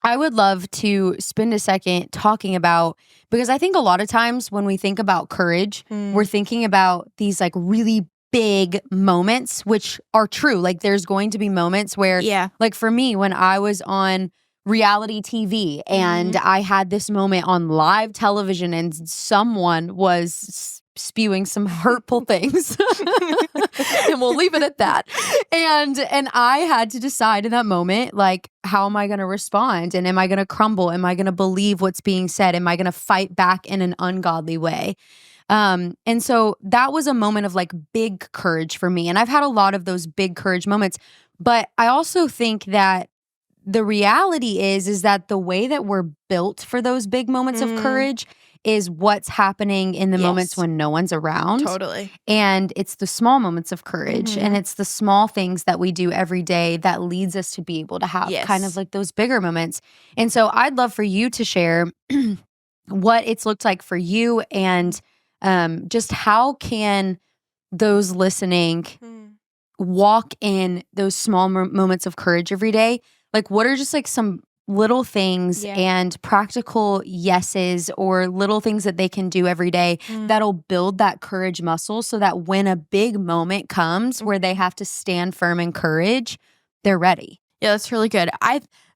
I would love to spend a second talking about, because I think a lot of times when we think about courage, we're thinking about these like really big moments, which are true. Like there's going to be moments where, like for me, when I was on reality TV and I had this moment on live television and someone was spewing some hurtful things and we'll leave it at that. And I had to decide in that moment, like, how am I going to respond? And am I going to crumble? Am I going to believe what's being said? Am I going to fight back in an ungodly way? And so that was a moment of like big courage for me. And I've had a lot of those big courage moments, but I also think that the reality is that the way that we're built for those big moments of courage is what's happening in the moments when no one's around. Totally. And it's the small moments of courage, and it's the small things that we do every day that leads us to be able to have kind of like those bigger moments. And so I'd love for you to share what it's looked like for you, and just how can those listening walk in those small moments of courage every day? Like, what are just like some little things and practical yeses, or little things that they can do every day that'll build that courage muscle, so that when a big moment comes where they have to stand firm in courage, they're ready. Yeah, that's really good.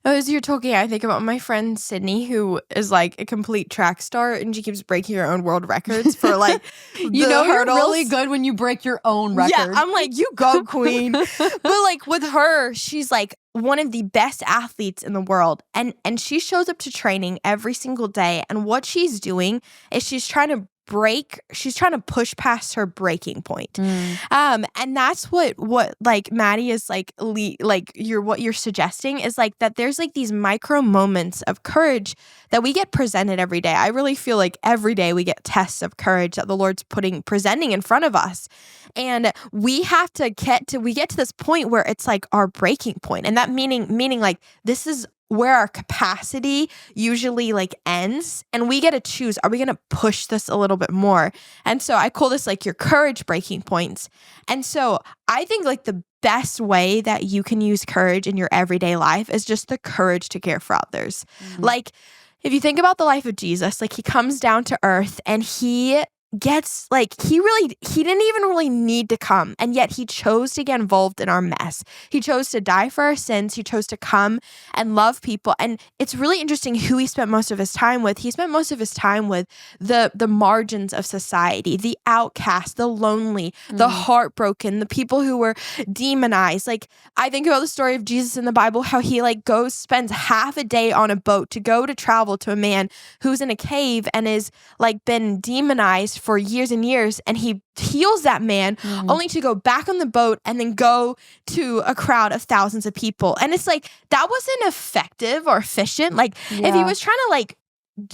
As you're talking, I think about my friend Sydney, who is like a complete track star, and she keeps breaking her own world records for like you're hurdles. Really good when you break your own record. Yeah, I'm like, you go, queen. But like with her, she's like one of the best athletes in the world, and she shows up to training every single day, and what she's doing is she's trying to push past her breaking point. And that's what like Madi is like what you're suggesting is like that there's like these micro moments of courage that we get presented every day. I really feel like every day we get tests of courage that the Lord's presenting in front of us. And we have to get to this point where it's like our breaking point. And that meaning like this is where our capacity usually like ends, and we get to choose, are we going to push this a little bit more? And so I call this like your courage breaking points. And so I think like the best way that you can use courage in your everyday life is just the courage to care for others. Like if you think about the life of Jesus, like he comes down to earth and he gets like he didn't even really need to come, and yet he chose to get involved in our mess. He chose to die for our sins. He chose to come and love people. And it's really interesting who he spent most of his time with. He spent most of his time with the margins of society, the outcast, the lonely, the heartbroken, the people who were demonized. Like I think about the story of Jesus in the Bible, how he like spends half a day on a boat to travel to a man who's in a cave and is like been demonized for years and years, and he heals that man only to go back on the boat and then go to a crowd of thousands of people. And it's like that wasn't effective or efficient. Like if he was trying to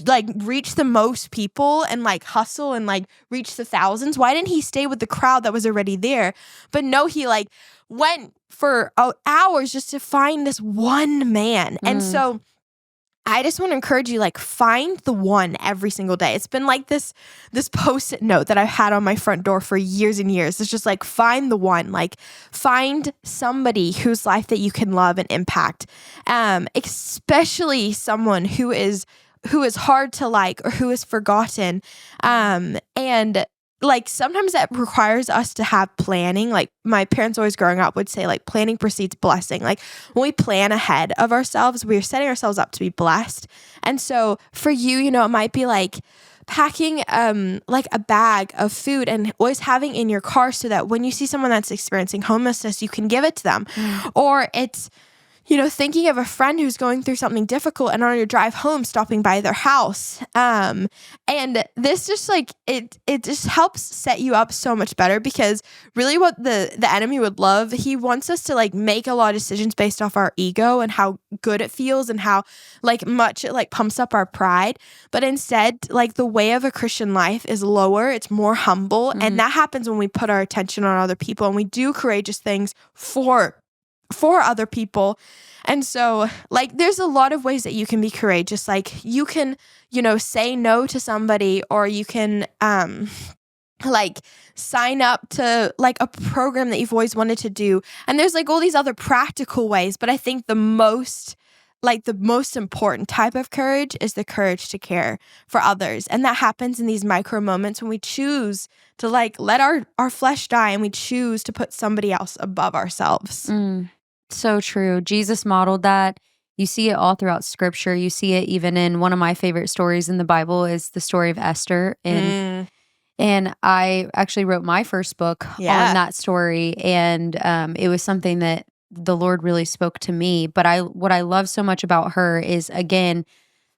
like reach the most people and like hustle and like reach the thousands, why didn't he stay with the crowd that was already there? But no, he like went for hours just to find this one man. And so I just want to encourage you, like, find the one every single day. It's been like this Post-it note that I've had on my front door for years and years. It's just like, find the one, like find somebody whose life that you can love and impact. Especially someone who is hard to like, or who is forgotten. And like sometimes that requires us to have planning. Like my parents always growing up would say, like, planning precedes blessing. Like when we plan ahead of ourselves, we're setting ourselves up to be blessed. And so for you, it might be like packing like a bag of food and always having in your car so that when you see someone that's experiencing homelessness, you can give it to them. Or it's thinking of a friend who's going through something difficult and on your drive home, stopping by their house. And this just it just helps set you up so much better, because really what the enemy would love, he wants us to make a lot of decisions based off our ego and how good it feels and how much it pumps up our pride. But instead, the way of a Christian life is lower, it's more humble. And that happens when we put our attention on other people and we do courageous things for other people. And so there's a lot of ways that you can be courageous. You can, say no to somebody, or you can sign up to a program that you've always wanted to do. And there's all these other practical ways, but I think the most important type of courage is the courage to care for others. And that happens in these micro moments when we choose to let our flesh die and we choose to put somebody else above ourselves. So true. Jesus modeled that. You see it all throughout scripture. You see it even in one of my favorite stories in the Bible is the story of Esther. And I actually wrote my first book on that story. And it was something that the Lord really spoke to me. But what I love so much about her is, again,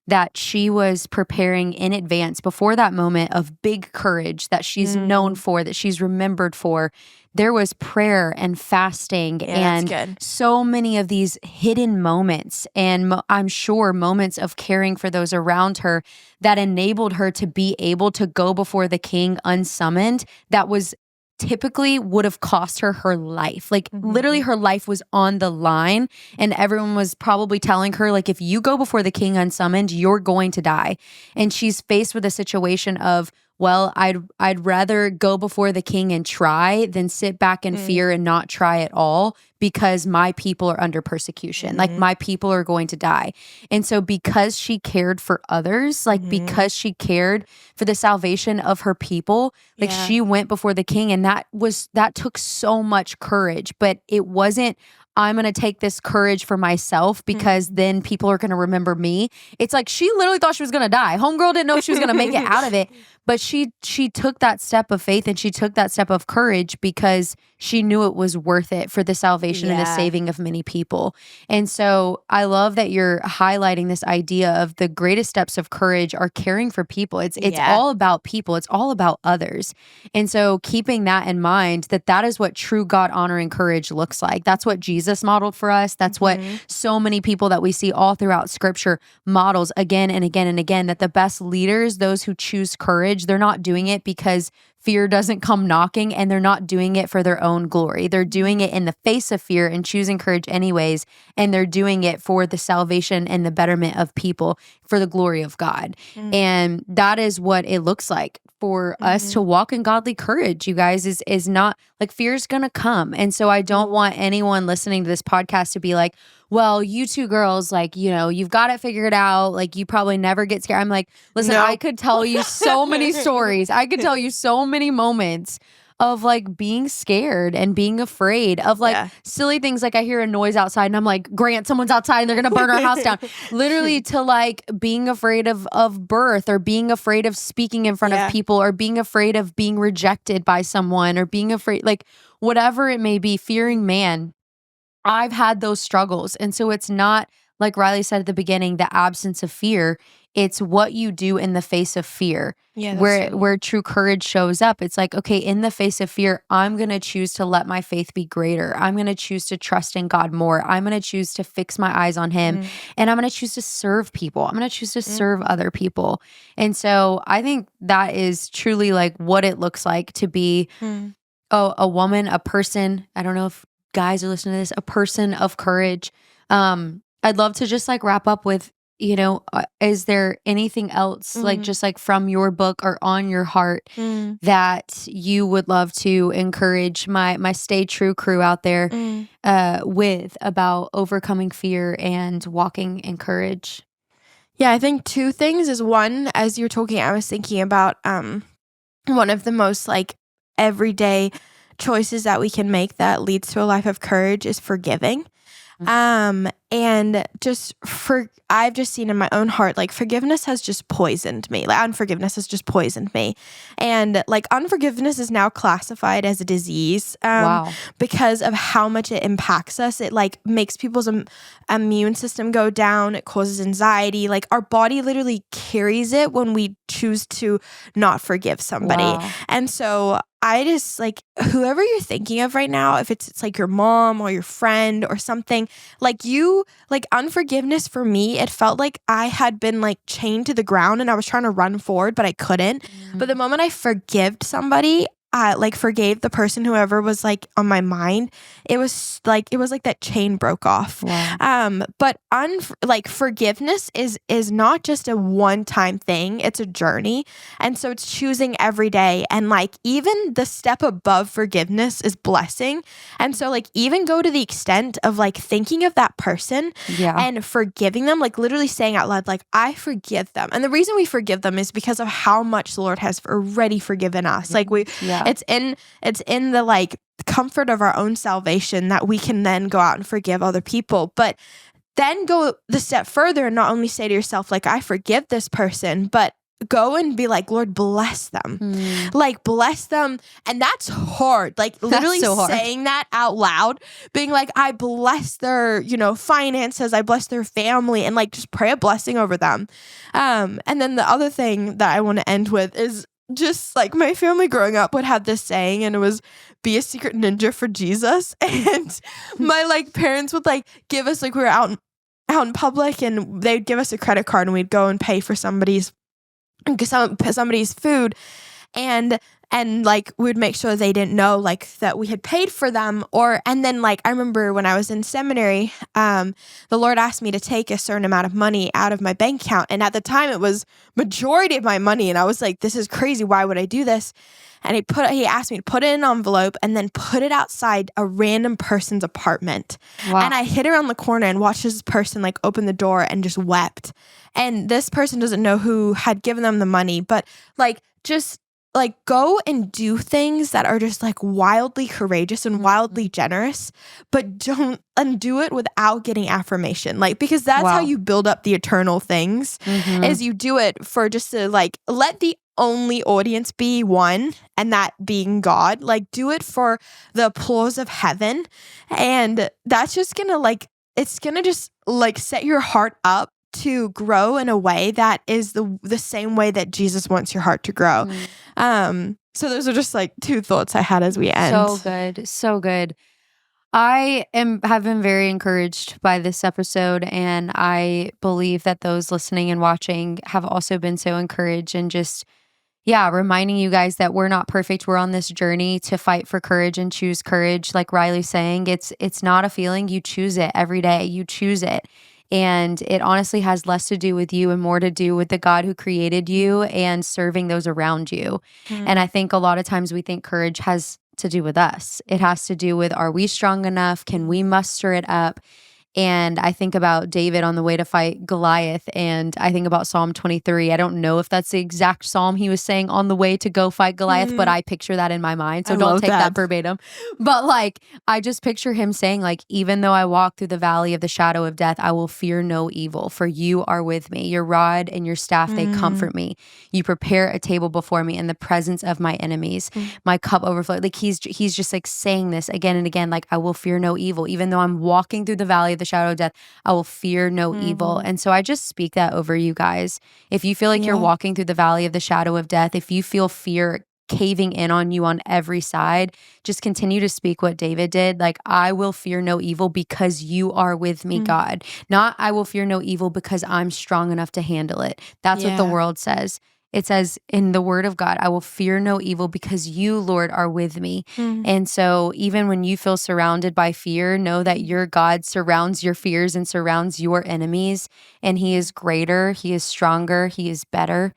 that she was preparing in advance before that moment of big courage that she's known for, that she's remembered for. There was prayer and fasting and so many of these hidden moments, and I'm sure moments of caring for those around her that enabled her to be able to go before the king unsummoned. That was typically would have cost her life. Literally her life was on the line, and everyone was probably telling her if you go before the king unsummoned, you're going to die. And she's faced with a situation of, well, I'd rather go before the king and try than sit back in fear and not try at all, because my people are under persecution. My people are going to die. And so because she cared for others, because she cared for the salvation of her people, she went before the king, and that took so much courage. But it wasn't, I'm going to take this courage for myself because then people are going to remember me. It's she literally thought she was going to die. Homegirl didn't know she was going to make it out of it. But she took that step of faith and she took that step of courage because she knew it was worth it for the salvation and the saving of many people. And so I love that you're highlighting this idea of the greatest steps of courage are caring for people. It's all about people. It's all about others. And so keeping that in mind, that is what true God-honoring courage looks like. That's what Jesus modeled for us. That's what so many people that we see all throughout scripture models again and again and again, that the best leaders, those who choose courage, they're not doing it because fear doesn't come knocking, and they're not doing it for their own glory. They're doing it in the face of fear and choosing courage anyways, and they're doing it for the salvation and the betterment of people, for the glory of God. And that is what it looks like for us to walk in godly courage, you guys, is not fear's gonna come. And so I don't want anyone listening to this podcast to be like, well, you two girls, you've got it figured out. You probably never get scared. I'm listen, I could tell you so many stories. I could tell you so many moments of being scared and being afraid of silly things. I hear a noise outside and I'm Grant, someone's outside and they're going to burn our house down. Literally to being afraid of birth, or being afraid of speaking in front of people, or being afraid of being rejected by someone, or being afraid, whatever it may be, fearing man. I've had those struggles. And so it's not, like Riley said at the beginning, the absence of fear. It's what you do in the face of fear. Yeah, where true courage shows up. It's okay, in the face of fear, I'm going to choose to let my faith be greater. I'm going to choose to trust in God more. I'm going to choose to fix my eyes on him. And I'm going to choose to serve people. I'm going to choose to serve other people. And so I think that is truly what it looks like to be a woman, a person. I don't know if guys are listening to this, a person of courage. I'd love to just wrap up with, is there anything else just from your book or on your heart that you would love to encourage my Stay True crew out there with about overcoming fear and walking in courage? Yeah, I think two things is one, as you're talking, I was thinking about one of the most everyday choices that we can make that leads to a life of courage is forgiving. And And I've just seen in my own heart, like forgiveness has just poisoned me. Like unforgiveness has just poisoned me. And like unforgiveness is now classified as a disease Wow. because of how much it impacts us. It like makes people's immune system go down. It causes anxiety. Like our body literally carries it when we choose to not forgive somebody. Wow. And so I just like whoever you're thinking of right now, if it's like your mom or your friend or something, like unforgiveness for me, it felt like I had been like chained to the ground and I was trying to run forward, but I couldn't. But the moment I forgave somebody, forgave the person, whoever was like on my mind, it was like that chain broke off. Wow. But forgiveness is not just a one-time thing, it's a journey. And so it's choosing every day. And like even the step above forgiveness is blessing. And so like even go to the extent of like thinking of that person and forgiving them, like literally saying out loud, like, I forgive them. And the reason we forgive them is because of how much the Lord has already forgiven us. Like it's in the like comfort of our own salvation that we can then go out and forgive other people. But then go the step further and not only say to yourself, like, I forgive this person, but go and be like, Lord, bless them. Like, bless them. And that's hard. Like, literally saying that out loud, being like, I bless their, finances, I bless their family, and like, just pray a blessing over them. And then the other thing that I want to end with is just like my family growing up would have this saying, and it was, be a secret ninja for Jesus. And my like parents would like give us, like, we were out in public and they'd give us a credit card and we'd go and pay for somebody's food, and like we would make sure they didn't know like that we had paid for them. And then like I remember when I was in seminary, the Lord asked me to take a certain amount of money out of my bank account, and at the time it was majority of my money, and I was like, this is crazy, why would I do this? And he asked me to put it in an envelope and then put it outside a random person's apartment. Wow. And I hid around the corner and watched this person like open the door and just wept. And this person doesn't know who had given them the money, but like just like go and do things that are just like wildly courageous and wildly generous, but don't undo it without getting affirmation. Like, because that's how you build up the eternal things, is you do it for just to like let the only audience be one, and that being God. Like, do it for the applause of heaven. And that's just gonna like, it's gonna just like set your heart up to grow in a way that is the same way that Jesus wants your heart to grow. So those are just like two thoughts I had as we end. So good. So good. I have been very encouraged by this episode, and I believe that those listening and watching have also been so encouraged, and just reminding you guys that we're not perfect. We're on this journey to fight for courage and choose courage. Like Riley's saying, it's not a feeling. You choose it every day. You choose it. And it honestly has less to do with you and more to do with the God who created you and serving those around you. And I think a lot of times we think courage has to do with us. It has to do with, are we strong enough? Can we muster it up? And I think about David on the way to fight Goliath, and I think about Psalm 23. I don't know if that's the exact psalm he was saying on the way to go fight Goliath, but I picture that in my mind. So don't take that verbatim. But like, I just picture him saying like, even though I walk through the valley of the shadow of death, I will fear no evil, for you are with me. Your rod and your staff, they comfort me. You prepare a table before me in the presence of my enemies. My cup overflows. Like he's just like saying this again and again, like, I will fear no evil. Even though I'm walking through the valley of the shadow of death, I will fear no evil. And so I just speak that over you guys. If you feel like you're walking through the valley of the shadow of death, if you feel fear caving in on you on every side, just continue to speak what David did. Like, I will fear no evil because you are with me, God. Not I will fear no evil because I'm strong enough to handle it. That's what the world says. It says in the word of God, I will fear no evil because you, Lord, are with me. And so even when you feel surrounded by fear, know that your God surrounds your fears and surrounds your enemies. And he is greater, he is stronger, he is better.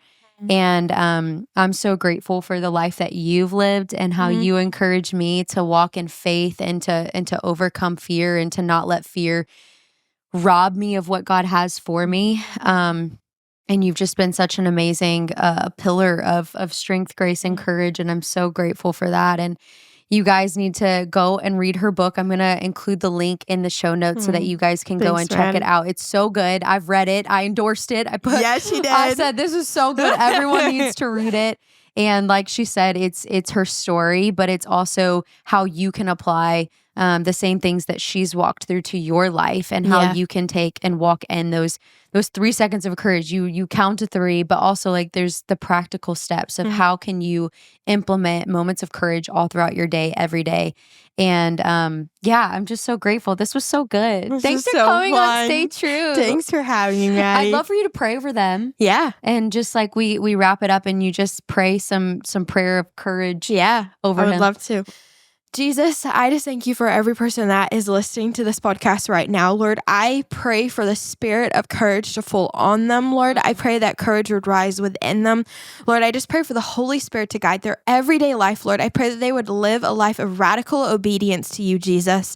And I'm so grateful for the life that you've lived and how you encourage me to walk in faith and to overcome fear and to not let fear rob me of what God has for me. And you've just been such an amazing pillar of strength, grace, and courage. And I'm so grateful for that. And You guys need to go and read her book. I'm going to include the link in the show notes so that you guys can go and check it out. It's so good. I've read it. I endorsed it. Yes, she did. I said, this is so good. Everyone needs to read it. And like she said, it's her story, but it's also how you can apply the same things that she's walked through to your life, and how you can take and walk in those 3 seconds of courage. You count to 3, but also like there's the practical steps of how can you implement moments of courage all throughout your day, every day. And I'm just so grateful. This was so good. Thanks for coming on Stay True. Thanks for having me, Maddie. I'd love for you to pray over them. Yeah. And just like we wrap it up and you just pray some prayer of courage over I would him. love to. Jesus, I just thank you for every person that is listening to this podcast right now. Lord, I pray for the spirit of courage to fall on them, Lord. I pray that courage would rise within them. Lord, I just pray for the Holy Spirit to guide their everyday life, Lord. I pray that they would live a life of radical obedience to you, Jesus.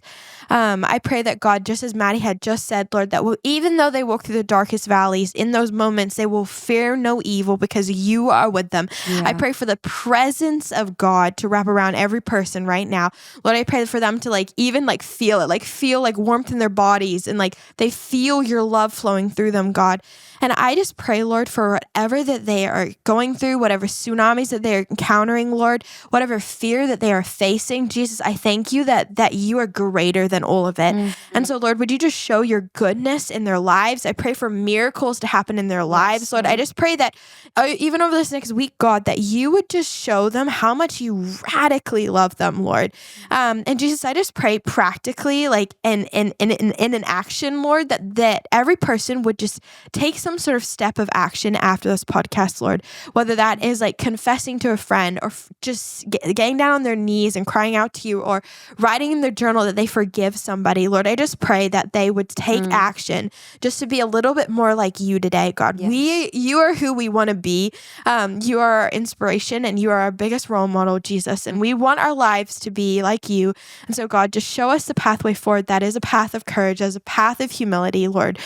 I pray that God, just as Maddie had just said, Lord, that even though they walk through the darkest valleys, in those moments, they will fear no evil because you are with them. Yeah. I pray for the presence of God to wrap around every person right now. Lord, I pray for them to even feel it, feel warmth in their bodies, and they feel your love flowing through them, God. And I just pray, Lord, for whatever that they are going through, whatever tsunamis that they are encountering, Lord, whatever fear that they are facing, Jesus, I thank you that you are greater than all of it. Mm-hmm. And so, Lord, would you just show your goodness in their lives? I pray for miracles to happen in their lives. Yes, Lord, I just pray that even over this next week, God, that you would just show them how much you radically love them, Lord. And Jesus, I just pray practically, in an action, Lord, that every person would just take some sort of step of action after this podcast, Lord, whether that is confessing to a friend, or just getting down on their knees and crying out to you, or writing in their journal that they forgive somebody. Lord, I just pray that they would take action just to be a little bit more like you today, God. Yes. You are who we want to be. You are our inspiration, and you are our biggest role model, Jesus, and we want our lives to be like you. And so, God, just show us the pathway forward. That is a path of courage, as a path of humility, Lord.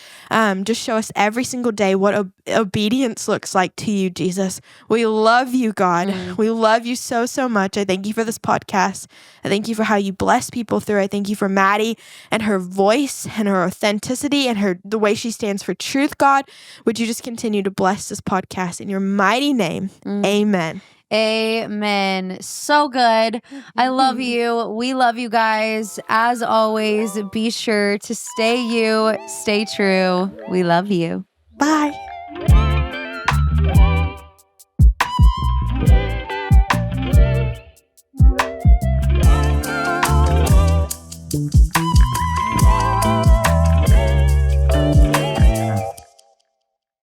Just show us every single day what obedience looks like to you, Jesus. We love you, God. We love you so, so much. I thank you for this podcast. I thank you for how you bless people through. I thank you for Maddie and her voice and her authenticity and the way she stands for truth, God. Would you just continue to bless this podcast in your mighty name? Amen. Amen. So good. I love you. We love you guys. As always, be sure to stay you, stay true. We love you. Bye.